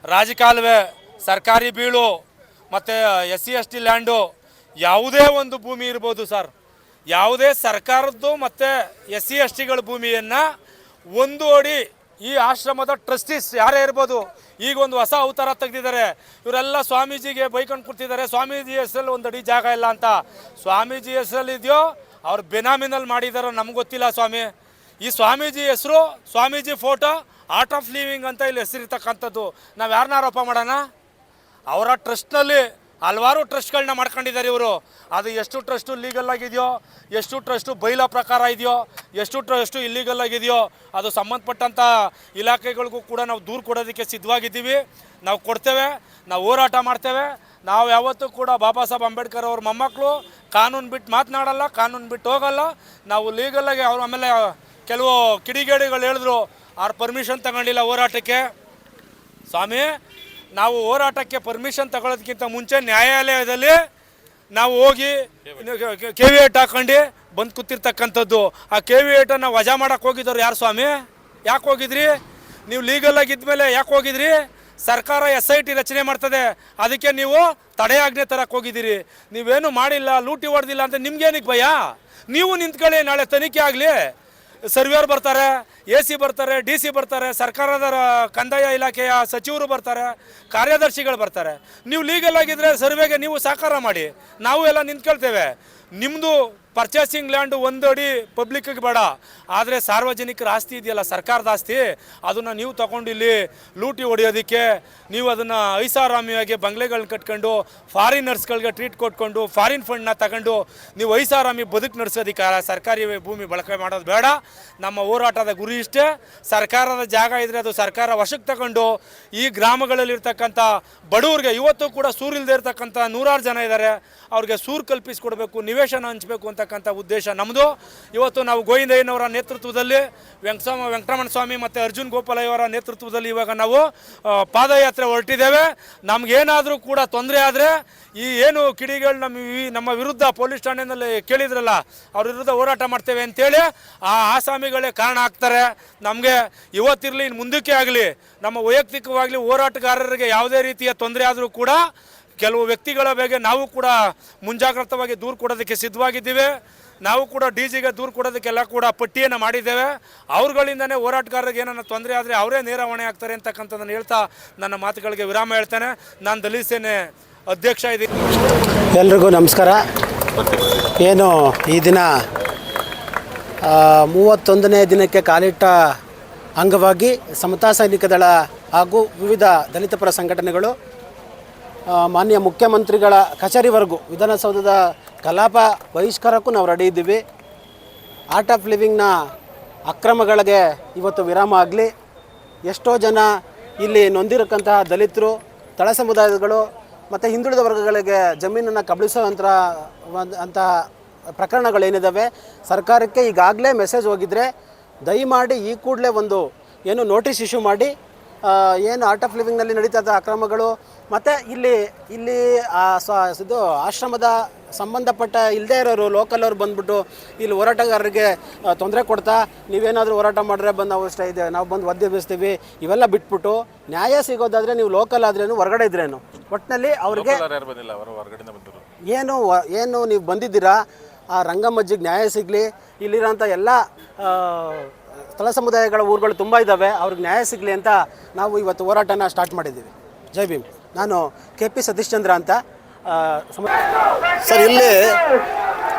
ರಾಜಕಾಲುವೆ, ಸರ್ಕಾರಿ ಬೀಳು ಮತ್ತು SC/ST ಲ್ಯಾಂಡು, ಯಾವುದೇ ಒಂದು ಭೂಮಿ ಇರ್ಬೋದು ಸರ್, ಯಾವುದೇ ಸರ್ಕಾರದ್ದು ಮತ್ತು SC/STಗಳ ಭೂಮಿಯನ್ನು ಒಂದು ಅಡಿ ಈ ಆಶ್ರಮದ ಟ್ರಸ್ಟೀಸ್ ಯಾರೇ ಇರ್ಬೋದು, ಈಗ ಒಂದು ಹೊಸ ಅವತಾರ ತೆಗೆದಿದ್ದಾರೆ. ಇವರೆಲ್ಲ ಸ್ವಾಮೀಜಿಗೆ ಬೈಕೊಂಡು ಕೊಡ್ತಿದ್ದಾರೆ, ಸ್ವಾಮೀಜಿ ಹೆಸರಲ್ಲಿ ಒಂದು ಅಡಿ ಜಾಗ ಇಲ್ಲ ಅಂತ. ಸ್ವಾಮೀಜಿ ಹೆಸರಲ್ಲಿ ಇದೆಯೋ ಅವ್ರು ಬೆನಾಮಿನಲ್ಲಿ ಮಾಡಿದಾರೋ ನಮ್ಗೆ ಗೊತ್ತಿಲ್ಲ ಸ್ವಾಮಿ. ಈ ಸ್ವಾಮೀಜಿ ಹೆಸರು, Swamiji photo, art of living ಅಂತ ಇಲ್ಲಿ ಹೆಸರಿರ್ತಕ್ಕಂಥದ್ದು. ನಾವು ಯಾರನ್ನ ಆರೋಪ ಮಾಡೋಣ? ಅವರ ಟ್ರಸ್ಟ್ನಲ್ಲಿ ಹಲವಾರು ಟ್ರಸ್ಟ್ಗಳನ್ನ ಮಾಡ್ಕೊಂಡಿದ್ದಾರೆ ಇವರು. ಅದು ಎಷ್ಟು ಟ್ರಸ್ಟು ಲೀಗಲ್ ಆಗಿದೆಯೋ, ಎಷ್ಟು ಟ್ರಸ್ಟು ಬೈಲ ಪ್ರಕಾರ ಇದೆಯೋ, ಎಷ್ಟು ಟ್ರಸ್ಟು ಇಲ್ಲೀಗಲ್ ಆಗಿದೆಯೋ, ಅದು ಸಂಬಂಧಪಟ್ಟಂಥ ಇಲಾಖೆಗಳಿಗೂ ಕೂಡ ನಾವು ದೂರು ಕೊಡೋದಕ್ಕೆ ಸಿದ್ಧವಾಗಿದ್ದೀವಿ. ನಾವು ಕೊಡ್ತೇವೆ, ನಾವು ಹೋರಾಟ ಮಾಡ್ತೇವೆ. ನಾವು ಯಾವತ್ತೂ ಕೂಡ ಬಾಬಾ ಸಾಹೇಬ್ ಅಂಬೇಡ್ಕರ್ ಅವ್ರ ಮೊಮ್ಮಕ್ಕಳು. ಕಾನೂನು ಬಿಟ್ಟು ಮಾತನಾಡಲ್ಲ, ಕಾನೂನು ಬಿಟ್ಟು ಹೋಗಲ್ಲ. ನಾವು ಲೀಗಲಾಗಿ ಅವ್ರ ಆಮೇಲೆ ಕೆಲವು ಕಿಡಿಗೇಡಿಗಳು ಹೇಳಿದ್ರು ಅವ್ರ ಪರ್ಮಿಷನ್ ತಗೊಂಡಿಲ್ಲ ಹೋರಾಟಕ್ಕೆ. ಸ್ವಾಮಿ, ನಾವು ಹೋರಾಟಕ್ಕೆ ಪರ್ಮಿಷನ್ ತಗೊಳ್ಳೋದಕ್ಕಿಂತ ಮುಂಚೆ ನ್ಯಾಯಾಲಯದಲ್ಲಿ ನಾವು ಹೋಗಿ KV8 ಹಾಕೊಂಡು ಬಂದು ಕೂತಿರ್ತಕ್ಕಂಥದ್ದು. ಆ KV8 ವಜಾ ಮಾಡೋಕ್ಕೆ ಹೋಗಿದ್ದವ್ರು ಯಾರು ಸ್ವಾಮಿ? ಯಾಕೆ ಹೋಗಿದ್ರಿ ನೀವು? ಲೀಗಲಾಗಿದ್ಮೇಲೆ ಯಾಕೆ ಹೋಗಿದ್ರಿ? ಸರ್ಕಾರ SIT ರಚನೆ ಮಾಡ್ತದೆ, ಅದಕ್ಕೆ ನೀವು ತಡೆಯಾಜ್ಞೆ ತರಕ್ಕೆ ಹೋಗಿದ್ದೀರಿ. ನೀವೇನು ಮಾಡಿಲ್ಲ, ಲೂಟಿ ಹೊಡೆದಿಲ್ಲ ಅಂತ ನಿಮ್ಗೇನಿಗೆ ಭಯ? ನೀವು ನಿಂತ್ಕೊಳ್ಳಿ, ನಾಳೆ ತನಿಖೆ ಆಗಲಿ. ಸರ್ವೇರ್ ಬರ್ತಾರೆ, AC ಬರ್ತಾರೆ, DC ಬರ್ತಾರೆ, ಸರ್ಕಾರದ ಕಂದಾಯ ಇಲಾಖೆಯ ಸಚಿವರು ಬರ್ತಾರೆ, ಕಾರ್ಯದರ್ಶಿಗಳು ಬರ್ತಾರೆ. ನೀವು ಲೀಗಲ್ ಆಗಿದ್ದರೆ ಸರ್ವೆಗೆ ನೀವು ಸಹಕಾರ ಮಾಡಿ, ನಾವು ಎಲ್ಲ ನಿಂತ್ಕೊಳ್ತೇವೆ. ನಿಮ್ಮದು ಪರ್ಚೇಸಿಂಗ್ ಲ್ಯಾಂಡು ಒಂದು ಅಡಿ ಪಬ್ಲಿಕ್ಕಿಗೆ ಬೇಡ, ಆದರೆ ಸಾರ್ವಜನಿಕರ ಆಸ್ತಿ ಇದೆಯಲ್ಲ, ಸರ್ಕಾರದ ಆಸ್ತಿ, ಅದನ್ನು ನೀವು ತಗೊಂಡು ಇಲ್ಲಿ ಲೂಟಿ ಹೊಡೆಯೋದಕ್ಕೆ ನೀವು ಅದನ್ನು ಐಷಾರಾಮಿಯಾಗಿ ಬಂಗ್ಲೆಗಳನ್ನ ಕಟ್ಕೊಂಡು ಫಾರಿನರ್ಸ್ಗಳಿಗೆ ಟ್ರೀಟ್ ಕೊಟ್ಕೊಂಡು ಫಾರಿನ್ ಫಂಡ್ನ ತಗೊಂಡು ನೀವು ಐಷಾರಾಮಿ ಬದುಕು ನಡೆಸೋದಕ್ಕೆ ಸರ್ಕಾರಿ ಭೂಮಿ ಬಳಕೆ ಮಾಡೋದು ಬೇಡ. ನಮ್ಮ ಹೋರಾಟದ ಗುರಿ ಇಷ್ಟೇ. ಸರ್ಕಾರದ ಜಾಗ ಇದ್ದರೆ ಅದು ಸರ್ಕಾರ ವಶಕ್ಕೆ ತಗೊಂಡು ಈ ಗ್ರಾಮಗಳಲ್ಲಿರ್ತಕ್ಕಂಥ ಬಡವ್ರಿಗೆ, ಇವತ್ತು ಕೂಡ ಸೂರಿಲ್ಲದೆ ಇರ್ತಕ್ಕಂಥ ನೂರಾರು ಜನ ಇದ್ದಾರೆ, ಅವ್ರಿಗೆ ಸೂರು ಕಲ್ಪಿಸಿಕೊಡ್ಬೇಕು, ನಿವೇಶನ ಹಂಚಬೇಕು ಅಂತಕ್ಕಂಥ ಉದ್ದೇಶ ನಮ್ಮದು. ಇವತ್ತು ನಾವು ಗೋವಿಂದಯ್ಯನವರ ನೇತೃತ್ವದಲ್ಲಿ, ವೆಂಕಟರಮಣ ಸ್ವಾಮಿ ಮತ್ತು ಅರ್ಜುನ್ ಗೋಪಾಲಯ್ಯವರ ನೇತೃತ್ವದಲ್ಲಿ ಇವಾಗ ನಾವು ಪಾದಯಾತ್ರೆ ಹೊರಟಿದ್ದೇವೆ. ನಮಗೇನಾದರೂ ಕೂಡ ತೊಂದರೆ ಆದರೆ ಈ ಏನು ಕಿಡಿಗಳು ನಮ್ಮ ವಿರುದ್ಧ ಪೊಲೀಸ್ ಠಾಣೆಯಲ್ಲಿ ಕೇಳಿದ್ರಲ್ಲ, ಅವ್ರ ವಿರುದ್ಧ ಹೋರಾಟ ಮಾಡ್ತೇವೆ ಅಂತೇಳಿ ಆ ಆಸಾಮಿಗಳೇ ಕಾರಣ ಆಗ್ತಾರೆ. ನಮಗೆ ಇವತ್ತಿರಲಿ, ಇನ್ನು ಮುಂದಕ್ಕೆ ಆಗಲಿ, ನಮ್ಮ ವೈಯಕ್ತಿಕವಾಗಲಿ ಹೋರಾಟಗಾರರಿಗೆ ಯಾವುದೇ ರೀತಿಯ ತೊಂದರೆ ಆದರೂ ಕೂಡ ಕೆಲವು ವ್ಯಕ್ತಿಗಳ ಬಗ್ಗೆ ನಾವು ಕೂಡ ಮುಂಜಾಗ್ರತವಾಗಿ ದೂರು ಕೊಡೋದಕ್ಕೆ ಸಿದ್ಧವಾಗಿದ್ದೀವಿ. ನಾವು ಕೂಡ DGಗೆ ದೂರು ಕೊಡೋದಕ್ಕೆಲ್ಲ ಕೂಡ ಪಟ್ಟಿಯನ್ನು ಮಾಡಿದ್ದೇವೆ. ಅವ್ರುಗಳಿಂದನೇ ಹೋರಾಟಗಾರರಿಗೆ ಏನಾರ ತೊಂದರೆ ಆದರೆ ಅವರೇ ನೇರ ಹೊಣೆ ಆಗ್ತಾರೆ ಅಂತಕ್ಕಂಥದ್ದನ್ನು ಹೇಳ್ತಾ ನನ್ನ ಮಾತುಗಳಿಗೆ ವಿರಾಮ ಹೇಳ್ತೇನೆ. ನಾನು ದಲಿತ ಸೇನೆ ಅಧ್ಯಕ್ಷ ಇದ್ದೀನಿ. ಎಲ್ರಿಗೂ ನಮಸ್ಕಾರ. ಏನು ಈ ದಿನ 31ನೇ ದಿನಕ್ಕೆ ಕಾಲಿಟ್ಟ ಅಂಗವಾಗಿ ಸಮತಾ ಸೈನಿಕ ದಳ ಹಾಗೂ ವಿವಿಧ ದಲಿತ ಪರ ಸಂಘಟನೆಗಳು ಮಾನ್ಯ ಮುಖ್ಯಮಂತ್ರಿಗಳ ಕಚೇರಿವರೆಗೂ ವಿಧಾನಸೌಧದ ಕಲಾಪ ಬಹಿಷ್ಕಾರಕ್ಕೂ ನಾವು ರೆಡಿ ಇದ್ದೀವಿ. ಆರ್ಟ್ ಆಫ್ ಲಿವಿಂಗ್ನ ಅಕ್ರಮಗಳಿಗೆ ಇವತ್ತು ವಿರಾಮ ಆಗಲಿ. ಎಷ್ಟೋ ಜನ ಇಲ್ಲಿ ನೊಂದಿರಕ್ಕಂತಹ ದಲಿತರು, ತಳ ಸಮುದಾಯಗಳು ಮತ್ತು ಹಿಂದುಳಿದ ವರ್ಗಗಳಿಗೆ ಜಮೀನನ್ನು ಅಂತಹ ಪ್ರಕರಣಗಳೇನಿದ್ದಾವೆ, ಸರ್ಕಾರಕ್ಕೆ ಈಗಾಗಲೇ ಮೆಸೇಜ್ ಹೋಗಿದ್ರೆ ದಯಮಾಡಿ ಈ ಕೂಡಲೇ ಒಂದು ಏನು ನೋಟಿಸ್ ಇಶ್ಯೂ ಮಾಡಿ, ಏನು ಆರ್ಟ್ ಆಫ್ ಲಿವಿಂಗ್ನಲ್ಲಿ ನಡೀತಾ ಅಕ್ರಮಗಳು ಮತ್ತು ಇಲ್ಲಿ ಇದು ಆಶ್ರಮದ ಸಂಬಂಧಪಟ್ಟ ಇಲ್ಲದೇ ಇರೋರು ಲೋಕಲ್ ಅವ್ರು ಬಂದುಬಿಟ್ಟು ಇಲ್ಲಿ ಹೋರಾಟಗಾರರಿಗೆ ತೊಂದರೆ ಕೊಡ್ತಾ, ನೀವೇನಾದರೂ ಹೋರಾಟ ಮಾಡಿದ್ರೆ ಬಂದು ನಾವು ಬಂದು ಒದ್ದೆ ಬೀಸ್ತೀವಿ, ಇವೆಲ್ಲ ಬಿಟ್ಬಿಟ್ಟು ನ್ಯಾಯ ಸಿಗೋದಾದರೆ ನೀವು ಲೋಕಲ್ ಆದ್ರೇನು ಹೊರಗಡೆ ಇದ್ರೇನು ಒಟ್ಟಿನಲ್ಲಿ ಅವ್ರಿಗೆ ಏನು ನೀವು ಬಂದಿದ್ದೀರಾ ಆ ರಂಗಮ್ಮಜ್ಜಿಗೆ ನ್ಯಾಯ ಸಿಗಲಿ, ಇಲ್ಲಿರೋಂಥ ಎಲ್ಲ ತಳ ಸಮುದಾಯಗಳ ಊರುಗಳು ತುಂಬ ಇದ್ದಾವೆ, ಅವ್ರಿಗೆ ನ್ಯಾಯ ಸಿಗಲಿ ಅಂತ ನಾವು ಇವತ್ತು ಹೋರಾಟನ ಸ್ಟಾರ್ಟ್ ಮಾಡಿದ್ದೀವಿ. ಜೈ ಭೀಮ್. ನಾನು KP ಸತೀಶ್ ಚಂದ್ರ ಅಂತ. ಸರ್, ಇಲ್ಲಿ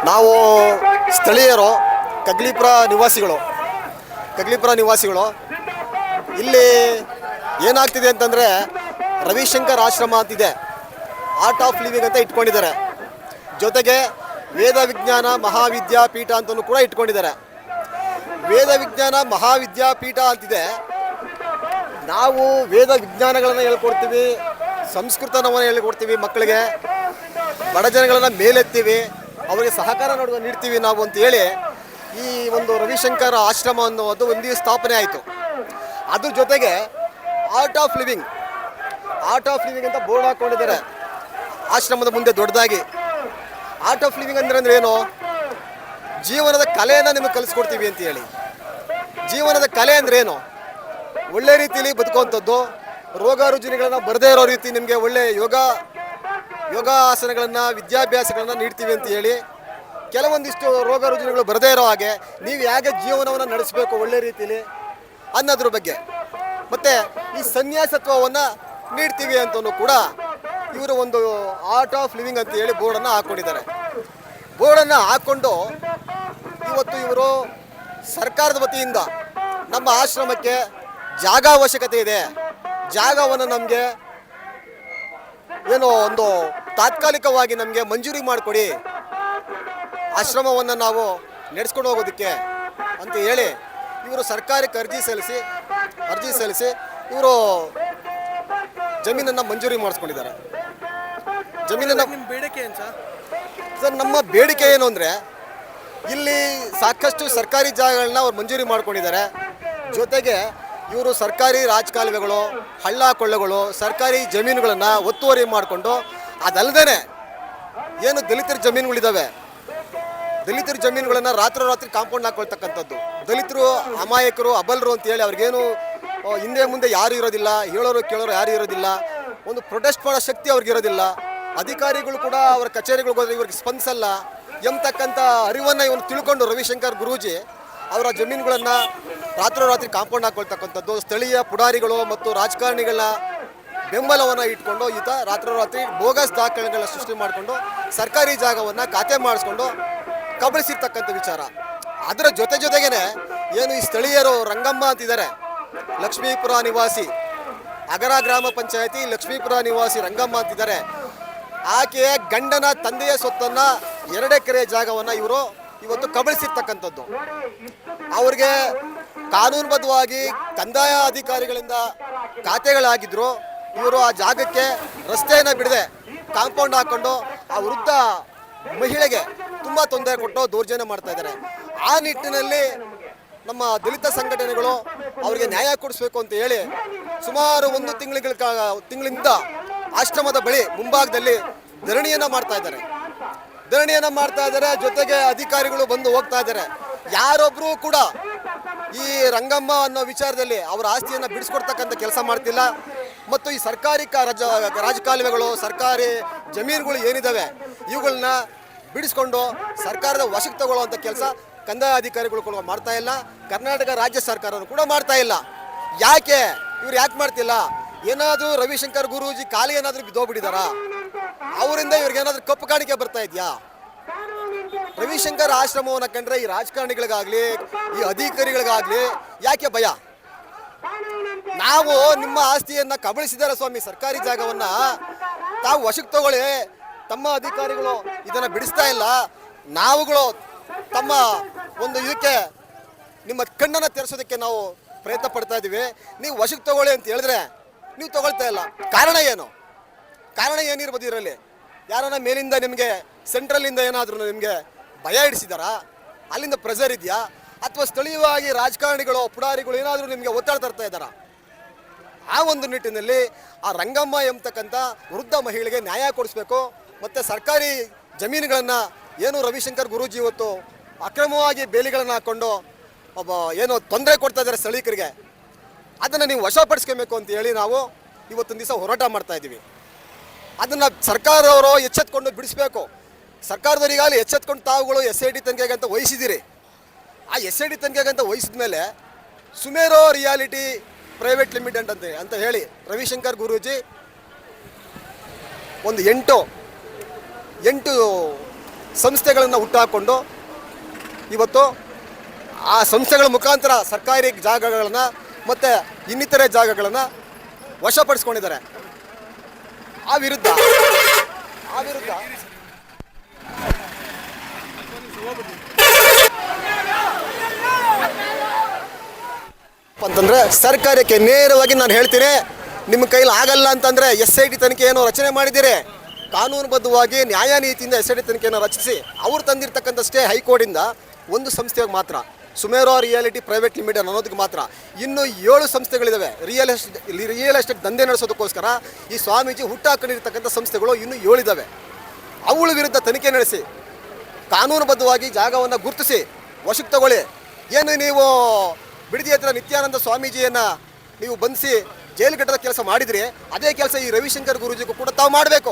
ನಾವು ಸ್ಥಳೀಯರು ಕಗ್ಲಿಪುರ ನಿವಾಸಿಗಳು ಇಲ್ಲಿ ಏನಾಗ್ತಿದೆ ಅಂತಂದರೆ ರವಿಶಂಕರ್ ಆಶ್ರಮ ಅಂತಿದೆ, ಆರ್ಟ್ ಆಫ್ ಲಿವಿಂಗ್ ಅಂತ ಇಟ್ಕೊಂಡಿದ್ದಾರೆ. ಜೊತೆಗೆ ವೇದ ವಿಜ್ಞಾನ ಮಹಾವಿದ್ಯಾಪೀಠ ಅಂತಲೂ ಕೂಡ ಇಟ್ಕೊಂಡಿದ್ದಾರೆ. ವೇದ ವಿಜ್ಞಾನ ಮಹಾವಿದ್ಯಾಪೀಠ ಅಂತಿದೆ. ನಾವು ವೇದ ವಿಜ್ಞಾನಗಳನ್ನು ಹೇಳ್ಕೊಡ್ತೀವಿ, ಸಂಸ್ಕೃತನವನ್ನು ಹೇಳ್ಕೊಡ್ತೀವಿ, ಮಕ್ಕಳಿಗೆ ಬಡ ಜನಗಳನ್ನು ಮೇಲೆತ್ತೀವಿ, ಅವರಿಗೆ ಸಹಕಾರ ನೀಡ್ತೀವಿ ನಾವು ಅಂತೇಳಿ ಈ ಒಂದು ರವಿಶಂಕರ್ ಆಶ್ರಮ ಅನ್ನೋದು ಒಂದು ಸ್ಥಾಪನೆ ಆಯಿತು. ಅದ್ರ ಜೊತೆಗೆ ಆರ್ಟ್ ಆಫ್ ಲಿವಿಂಗ್ ಅಂತ ಬೋರ್ಡ್ ಹಾಕ್ಕೊಂಡಿದ್ದಾರೆ ಆಶ್ರಮದ ಮುಂದೆ ದೊಡ್ಡದಾಗಿ. ಆರ್ಟ್ ಆಫ್ ಲಿವಿಂಗ್ ಅಂದ್ರೆ ಏನು? ಜೀವನದ ಕಲೆಯನ್ನು ನಿಮಗೆ ಕಲಿಸ್ಕೊಡ್ತೀವಿ ಅಂತ ಹೇಳಿ. ಜೀವನದ ಕಲೆ ಅಂದ್ರೆ ಏನು? ಒಳ್ಳೆ ರೀತಿಯಲ್ಲಿ ಬದುಕುವಂಥದ್ದು, ರೋಗ ರುಜಿನಗಳನ್ನು ಬರದೇ ಇರೋ ರೀತಿ ನಿಮಗೆ ಒಳ್ಳೆ ಯೋಗಾಸನಗಳನ್ನು ವಿದ್ಯಾಭ್ಯಾಸಗಳನ್ನು ನೀಡ್ತೀವಿ ಅಂತ ಹೇಳಿ. ಕೆಲವೊಂದಿಷ್ಟು ರೋಗ ರುಜಿನಗಳು ಬರದೇ ಇರೋ ಹಾಗೆ ನೀವು ಹೇಗೆ ಜೀವನವನ್ನು ನಡೆಸಬೇಕು ಒಳ್ಳೆ ರೀತಿಯಲ್ಲಿ ಅನ್ನೋದ್ರ ಬಗ್ಗೆ, ಮತ್ತು ಈ ಸನ್ಯಾಸತ್ವವನ್ನು ನೀಡ್ತೀವಿ ಅಂತಲೂ ಕೂಡ ಇವರು ಒಂದು ಆರ್ಟ್ ಆಫ್ ಲಿವಿಂಗ್ ಅಂತ ಹೇಳಿ ಬೋರ್ಡನ್ನು ಹಾಕ್ಕೊಂಡಿದ್ದಾರೆ. ಬೋರ್ಡನ್ನು ಹಾಕ್ಕೊಂಡು ಇವತ್ತು ಇವರು ಸರ್ಕಾರದ ವತಿಯಿಂದ ನಮ್ಮ ಆಶ್ರಮಕ್ಕೆ ಜಾಗ ಅವಶ್ಯಕತೆ ಇದೆ, ಜಾಗವನ್ನು ನಮಗೆ ಏನೋ ಒಂದು ತಾತ್ಕಾಲಿಕವಾಗಿ ನಮಗೆ ಮಂಜೂರಿ ಮಾಡಿಕೊಡಿ, ಆಶ್ರಮವನ್ನು ನಾವು ನಡೆಸ್ಕೊಂಡು ಹೋಗೋದಕ್ಕೆ ಅಂತ ಹೇಳಿ ಇವರು ಸರ್ಕಾರಕ್ಕೆ ಅರ್ಜಿ ಸಲ್ಲಿಸಿ ಇವರು ಜಮೀನನ್ನು ಮಂಜೂರಿ ಮಾಡಿಸ್ಕೊಂಡಿದ್ದಾರೆ. ಜಮೀನನ್ನು ಬೇಡಿಕೆ ಏನು ಸರ್? ನಮ್ಮ ಬೇಡಿಕೆ ಏನು ಅಂದರೆ, ಇಲ್ಲಿ ಸಾಕಷ್ಟು ಸರ್ಕಾರಿ ಜಾಗಗಳನ್ನ ಅವ್ರು ಮಂಜೂರಿ ಮಾಡ್ಕೊಂಡಿದ್ದಾರೆ. ಜೊತೆಗೆ ಇವರು ಸರ್ಕಾರಿ ರಾಜಕಾಲುವೆಗಳು, ಹಳ್ಳ ಕೊಳ್ಳಗಳು, ಸರ್ಕಾರಿ ಜಮೀನುಗಳನ್ನು ಒತ್ತುವರಿ ಮಾಡಿಕೊಂಡು, ಅದಲ್ಲದೆ ಏನು ದಲಿತರ ಜಮೀನುಗಳಿದ್ದಾವೆ, ದಲಿತರ ಜಮೀನುಗಳನ್ನು ರಾತ್ರಿ ಕಾಂಪೌಂಡ್ ಹಾಕೊಳ್ತಕ್ಕಂಥದ್ದು. ದಲಿತರು ಅಮಾಯಕರು, ಅಬಲರು ಅಂತೇಳಿ ಅವ್ರಿಗೇನು ಹಿಂದೆ ಮುಂದೆ ಯಾರು ಇರೋದಿಲ್ಲ, ಹೇಳೋರು ಕೇಳೋರು ಯಾರು ಇರೋದಿಲ್ಲ, ಒಂದು ಪ್ರೊಟೆಸ್ಟ್ ಮಾಡೋ ಶಕ್ತಿ ಅವ್ರಿಗಿರೋದಿಲ್ಲ. ಅಧಿಕಾರಿಗಳು ಕೂಡ ಅವರ ಕಚೇರಿಗಳಿಗೆ ಹೋದ್ರೆ ಇವ್ರಿಗೆ ಸ್ಪಂದಿಸಲ್ಲ ಎಂಬತಕ್ಕಂಥ ಅರಿವನ್ನು ಇವನು ತಿಳ್ಕೊಂಡು ರವಿಶಂಕರ್ ಗುರೂಜಿ ಅವರ ಜಮೀನುಗಳನ್ನು ರಾತ್ರಿ ಕಾಂಪೌಂಡ್ ಹಾಕೊಳ್ತಕ್ಕಂಥದ್ದು, ಸ್ಥಳೀಯ ಪುಡಾರಿಗಳು ಮತ್ತು ರಾಜಕಾರಣಿಗಳ ಬೆಂಬಲವನ್ನು ಇಟ್ಕೊಂಡು ಈತ ರಾತ್ರಿ ಬೋಗಸ್ ದಾಖಲೆಗಳನ್ನ ಸೃಷ್ಟಿ ಮಾಡಿಕೊಂಡು ಸರ್ಕಾರಿ ಜಾಗವನ್ನು ಖಾತೆ ಮಾಡಿಸ್ಕೊಂಡು ಕಬಳಿಸಿರ್ತಕ್ಕಂಥ ವಿಚಾರ. ಅದರ ಜೊತೆಗೇನೆ ಏನು ಈ ಸ್ಥಳೀಯರು ರಂಗಮ್ಮ ಅಂತಿದ್ದಾರೆ, ಲಕ್ಷ್ಮೀಪುರ ನಿವಾಸಿ, ಅಗರ ಗ್ರಾಮ ಪಂಚಾಯತಿ ಲಕ್ಷ್ಮೀಪುರ ನಿವಾಸಿ ರಂಗಮ್ಮ ಅಂತಿದ್ದಾರೆ. ಆಕೆಯ ಗಂಡನ ತಂದೆಯ ಸೊತ್ತನ್ನು 2 ಎಕರೆ ಜಾಗವನ್ನು ಇವರು ಇವತ್ತು ಕಬಳಿಸಿರ್ತಕ್ಕಂಥದ್ದು. ಅವ್ರಿಗೆ ಕಾನೂನುಬದ್ಧವಾಗಿ ಕಂದಾಯ ಅಧಿಕಾರಿಗಳಿಂದ ಖಾತೆಗಳಾಗಿದ್ರು. ಇವರು ಆ ಜಾಗಕ್ಕೆ ರಸ್ತೆಯನ್ನು ಬಿಡದೆ ಕಾಂಪೌಂಡ್ ಹಾಕ್ಕೊಂಡು ಆ ವೃದ್ಧ ಮಹಿಳೆಗೆ ತುಂಬ ತೊಂದರೆ ಕೊಟ್ಟು ದೌರ್ಜನ್ಯ ಮಾಡ್ತಾ ಇದ್ದಾರೆ. ಆ ನಿಟ್ಟಿನಲ್ಲಿ ನಮ್ಮ ದಲಿತ ಸಂಘಟನೆಗಳು ಅವರಿಗೆ ನ್ಯಾಯ ಕೊಡಿಸ್ಬೇಕು ಅಂತ ಹೇಳಿ ಸುಮಾರು 1 ತಿಂಗಳಿಂದ ಆಶ್ರಮದ ಬಳಿ ಮುಂಭಾಗದಲ್ಲಿ ಧರಣಿಯನ್ನು ಮಾಡ್ತಾ ಇದ್ದಾರೆ. ಜೊತೆಗೆ ಅಧಿಕಾರಿಗಳು ಬಂದು ಹೋಗ್ತಾ ಇದ್ದಾರೆ. ಯಾರೊಬ್ಬರೂ ಕೂಡ ಈ ರಂಗಮ್ಮ ಅನ್ನೋ ವಿಚಾರದಲ್ಲಿ ಅವರ ಆಸ್ತಿಯನ್ನು ಬಿಡಿಸ್ಕೊಡ್ತಕ್ಕಂಥ ಕೆಲಸ ಮಾಡ್ತಿಲ್ಲ. ಮತ್ತು ಈ ಸರ್ಕಾರಿ ರಾಜಕಾಲುವೆಗಳು, ಸರ್ಕಾರಿ ಜಮೀನುಗಳು ಏನಿದ್ದಾವೆ ಇವುಗಳನ್ನ ಬಿಡಿಸ್ಕೊಂಡು ಸರ್ಕಾರದ ವಶಕ್ಕೆ ತಗೊಳ್ಳುವಂಥ ಕೆಲಸ ಕಂದಾಯ ಅಧಿಕಾರಿಗಳು ಕೂಡ ಮಾಡ್ತಾ ಇಲ್ಲ. ಕರ್ನಾಟಕ ರಾಜ್ಯ ಸರ್ಕಾರನೂ ಕೂಡ ಮಾಡ್ತಾ ಇಲ್ಲ. ಇವ್ರು ಯಾಕೆ ಮಾಡ್ತಿಲ್ಲ? ಏನಾದರೂ ರವಿಶಂಕರ್ ಗುರೂಜಿ ಖಾಲಿ ಏನಾದರೂ ಬಿದ್ದೋಗ್ಬಿಟ್ಟಿದಾರಾ? ಅವರಿಂದ ಇವ್ರಿಗೇನಾದ್ರೂ ಕಪ್ಪು ಕಾಣಿಕೆ ಬರ್ತಾ ಇದೆಯಾ? ರವಿಶಂಕರ್ ಆಶ್ರಮವನ್ನು ಕಂಡ್ರೆ ಈ ರಾಜಕಾರಣಿಗಳಿಗಾಗಲಿ ಈ ಅಧಿಕಾರಿಗಳಿಗಾಗಲಿ ಯಾಕೆ ಭಯ? ನಾವು ನಿಮ್ಮ ಆಸ್ತಿಯನ್ನು ಕಬಳಿಸಿದ್ದಾರೆ ಸ್ವಾಮಿ, ಸರ್ಕಾರಿ ಜಾಗವನ್ನು ತಾವು ವಶಕ್ಕೆ ತಗೊಳ್ಳಿ. ತಮ್ಮ ಅಧಿಕಾರಿಗಳು ಇದನ್ನು ಬಿಡಿಸ್ತಾ ಇಲ್ಲ. ನಾವುಗಳು ತಮ್ಮ ಒಂದು ಇದಕ್ಕೆ ನಿಮ್ಮ ಕಣ್ಣನ್ನು ತೆರೆಸೋದಕ್ಕೆ ನಾವು ಪ್ರಯತ್ನ ಪಡ್ತಾ ಇದ್ದೀವಿ. ನೀವು ವಶಕ್ಕೆ ತಗೊಳ್ಳಿ ಅಂತ ಹೇಳಿದ್ರೆ ನೀವು ತಗೊಳ್ತಾ ಇಲ್ಲ. ಕಾರಣ ಏನಿರ್ಬೋದು ಇದರಲ್ಲಿ? ಯಾರನ್ನ ಮೇಲಿಂದ ನಿಮಗೆ ಸೆಂಟ್ರಲಿಂದ ಏನಾದರೂ ನಿಮಗೆ ಭಯ ಹಿಡಿಸಿದಾರಾ? ಅಲ್ಲಿಂದ ಪ್ರೆಷರ್ ಇದೆಯಾ? ಅಥವಾ ಸ್ಥಳೀಯವಾಗಿ ರಾಜಕಾರಣಿಗಳು ಪುಡಾರಿಗಳು ಏನಾದರೂ ನಿಮಗೆ ಒತ್ತಡ ತರ್ತಾ ಇದ್ದಾರಾ? ಆ ಒಂದು ನಿಟ್ಟಿನಲ್ಲಿ ಆ ರಂಗಮ್ಮ ಎಂಬತಕ್ಕಂಥ ವೃದ್ಧ ಮಹಿಳೆಗೆ ನ್ಯಾಯ ಕೊಡಿಸ್ಬೇಕು. ಮತ್ತು ಸರ್ಕಾರಿ ಜಮೀನುಗಳನ್ನು ಏನು ರವಿಶಂಕರ್ ಗುರೂಜಿ ಇವತ್ತು ಅಕ್ರಮವಾಗಿ ಬೇಲಿಗಳನ್ನು ಹಾಕ್ಕೊಂಡು ಏನೋ ತೊಂದರೆ ಕೊಡ್ತಾ ಇದ್ದಾರೆ ಸ್ಥಳೀಕರಿಗೆ, ಅದನ್ನು ನೀವು ವಶಪಡಿಸ್ಕೊಬೇಕು ಅಂತ ಹೇಳಿ ನಾವು ಇವತ್ತೊಂದು ದಿವಸ ಹೋರಾಟ ಮಾಡ್ತಾ ಇದ್ದೀವಿ. ಅದನ್ನು ಸರ್ಕಾರದವರು ಎಚ್ಚೆತ್ಕೊಂಡು ಬಿಡಿಸ್ಬೇಕು. ಸರ್ಕಾರದವರಿಗಾಗಲಿ ಎಚ್ಚೆತ್ಕೊಂಡು ತಾವುಗಳು SIT ತನಿಖೆಗೆ ಅಂತ ವಹಿಸಿದ್ದೀರಿ. ಆ SIT ತನಿಖೆಗೆ ಅಂತ ವಹಿಸಿದ ಮೇಲೆ ಸುಮೇರೋ ರಿಯಾಲಿಟಿ ಪ್ರೈವೇಟ್ ಲಿಮಿಟೆಡ್ ಅಂತ ಹೇಳಿ ರವಿಶಂಕರ್ ಗುರೂಜಿ ಒಂದು ಎಂಟು ಸಂಸ್ಥೆಗಳನ್ನು ಹುಟ್ಟಾಕೊಂಡು ಇವತ್ತು ಆ ಸಂಸ್ಥೆಗಳ ಮುಖಾಂತರ ಸರ್ಕಾರಿ ಜಾಗಗಳನ್ನು ಮತ್ತು ಇನ್ನಿತರೆ ಜಾಗಗಳನ್ನು ವಶಪಡಿಸ್ಕೊಂಡಿದ್ದಾರೆ. ಆ ವಿರುದ್ಧ ಅಂತಂದರೆ ಸರ್ಕಾರಕ್ಕೆ ನೇರವಾಗಿ ನಾನು ಹೇಳ್ತೀನಿ, ನಿಮ್ಮ ಕೈಲಿ ಆಗಲ್ಲ ಅಂತಂದರೆ SIT ತನಿಖೆಯನ್ನು ರಚನೆ ಮಾಡಿದ್ದೀರಿ. ಕಾನೂನುಬದ್ಧವಾಗಿ ನ್ಯಾಯ ನೀತಿಯಿಂದ SIT ತನಿಖೆಯನ್ನು ರಚಿಸಿ ಅವರು ತಂದಿರತಕ್ಕಂಥಷ್ಟೇ ಹೈಕೋರ್ಟಿಂದ ಒಂದು ಸಂಸ್ಥೆಗೆ ಮಾತ್ರ, ಸುಮೇರೋ ರಿಯಾಲಿಟಿ ಪ್ರೈವೇಟ್ ಲಿಮಿಟೆಡ್ ಅನ್ನೋದಕ್ಕೆ ಮಾತ್ರ. ಇನ್ನು 7 ಸಂಸ್ಥೆಗಳಿದ್ದಾವೆ ರಿಯಲ್ ಎಸ್ಟೇಟ್ ದಂಧೆ ನಡೆಸೋದಕ್ಕೋಸ್ಕರ ಈ ಸ್ವಾಮೀಜಿ ಹುಟ್ಟಾಕೊಂಡಿರ್ತಕ್ಕಂಥ ಸಂಸ್ಥೆಗಳು ಇನ್ನೂ 7 ಇದ್ದಾವೆ. ಅವುಗಳ ವಿರುದ್ಧ ತನಿಖೆ ನಡೆಸಿ ಕಾನೂನುಬದ್ಧವಾಗಿ ಜಾಗವನ್ನು ಗುರುತಿಸಿ ವಶಕ್ಕೆ ತಗೊಳ್ಳಿ. ಏನು ನೀವು ಬಿಡದಿ ಹತ್ರ ನಿತ್ಯಾನಂದ ಸ್ವಾಮೀಜಿಯನ್ನು ನೀವು ಬಂಧಿಸಿ ಜೈಲು ಕಟ್ಟದ ಕೆಲಸ ಮಾಡಿದರೆ ಅದೇ ಕೆಲಸ ಈ ರವಿಶಂಕರ್ ಗುರೂಜಿಗೂ ಕೂಡ ತಾವು ಮಾಡಬೇಕು.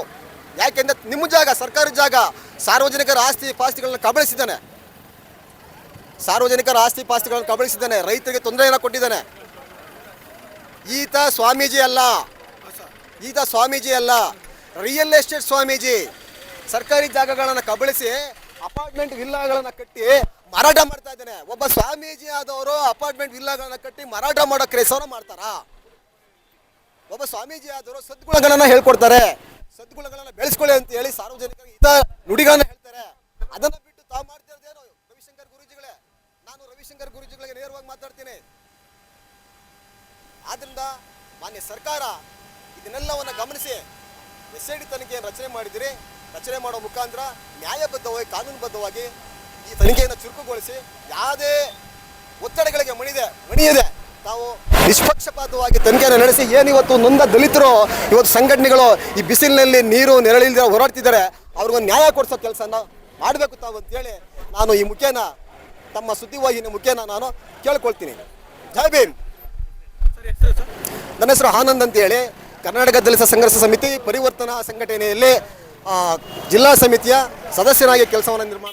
ಯಾಕೆಂದರೆ ನಿಮ್ಮ ಜಾಗ, ಸರ್ಕಾರಿ ಜಾಗ, ಸಾರ್ವಜನಿಕರ ಆಸ್ತಿ ಪಾಸ್ತಿಗಳನ್ನು ಕಬಳಿಸಿದ್ದಾನೆ, ರೈತರಿಗೆ ತೊಂದರೆಯನ್ನು ಕೊಟ್ಟಿದ್ದಾನೆ. ಈತ ಸ್ವಾಮೀಜಿ ಅಲ್ಲ, ರಿಯಲ್ ಎಸ್ಟೇಟ್ ಸ್ವಾಮೀಜಿ. ಸರ್ಕಾರಿ ಜಾಗಗಳನ್ನು ಕಬಳಿಸಿ ಅಪಾರ್ಟ್ಮೆಂಟ್ ವಿಲ್ಲಾಗಳನ್ನು ಕಟ್ಟಿ ಮಾರಾಟ ಮಾಡ್ತಾ ಇದ್ದಾನೆ. ಒಬ್ಬ ಸ್ವಾಮೀಜಿ ಆದವರು ಅಪಾರ್ಟ್ಮೆಂಟ್ ವಿಲ್ಲಾಗಳನ್ನು ಕಟ್ಟಿ ಮಾರಾಟ ಮಾಡೋ ಕೆಲಸವನ್ನು ಮಾಡ್ತಾರಾ? ಒಬ್ಬ ಸ್ವಾಮೀಜಿ ಆದವರು ಸದ್ಗುಣಗಳನ್ನು ಹೇಳ್ಕೊಡ್ತಾರೆ, ಸದ್ಗುಣಗಳನ್ನು ಬೆಳೆಸ್ಕೊಳ್ಳಿ ಅಂತ ಹೇಳಿ ಸಾರ್ವಜನಿಕರಿಗೆ ಹಿತ ನುಡಿಗಳನ್ನು ಹೇಳ್ತಾರೆ. ಅದನ್ನು ಬಿಟ್ಟು ತಾವು ಮಾಡ್ತಾ ಇರೋದೇನು? ರವಿಶಂಕರ್ ಗುರೂಜಿಗಳೇ, ನಾನು ರವಿಶಂಕರ್ ಗುರೂಜಿಗಳಿಗೆ ನೇರವಾಗಿ ಮಾತಾಡ್ತೀನಿ. ಆದ್ರಿಂದ ಮಾನ್ಯ ಸರ್ಕಾರ ಇದನ್ನೆಲ್ಲವನ್ನು ಗಮನಿಸಿ SIT ತನಿಖೆಯನ್ನು ರಚನೆ ಮಾಡಿದಿರಿ. ರಚನೆ ಮಾಡೋ ಮುಖಾಂತರ ನ್ಯಾಯಬದ್ಧವಾಗಿ ಕಾನೂನುಬದ್ಧವಾಗಿ ಈ ತನಿಖೆಯನ್ನು ಚುರುಕುಗೊಳಿಸಿ ಯಾವುದೇ ಒತ್ತಡಗಳಿಗೆ ಮಣಿಯದೆ ತಾವು ನಿಷ್ಪಕ್ಷಪಾತವಾಗಿ ತನಿಖೆಯನ್ನು ನಡೆಸಿ ಏನಿವತ್ತು ನೊಂದ ದಲಿತರು ಇವತ್ತು ಸಂಘಟನೆಗಳು ಈ ಬಿಸಿಲಿನಲ್ಲಿ ನೀರು ನೆರಳಿಲ್ಲದೆ ಹೋರಾಡ್ತಿದ್ದಾರೆ, ಅವ್ರಿಗೊಂದು ನ್ಯಾಯ ಕೊಡಿಸೋ ಕೆಲಸನ ಮಾಡಬೇಕು ತಾವು ಅಂತೇಳಿ ನಾನು ಈ ಮುಖೇನ ತಮ್ಮ ಸುದ್ದಿವಾಹಿನಿ ಮುಖೇನ ನಾನು ಕೇಳ್ಕೊಳ್ತೀನಿ. ಜೈ ಭೀಮ್. ನನ್ನ ಹೆಸರು ಆನಂದ್ ಅಂತೇಳಿ, ಕರ್ನಾಟಕ ದಲಿತ ಸಂಘರ್ಷ ಸಮಿತಿ ಪರಿವರ್ತನಾ ಸಂಘಟನೆಯಲ್ಲಿ ಜಿಲ್ಲಾ ಸಮಿತಿಯ ಸದಸ್ಯನಾಗಿ ಕೆಲಸವನ್ನು ನಿರ್ಮಾಣ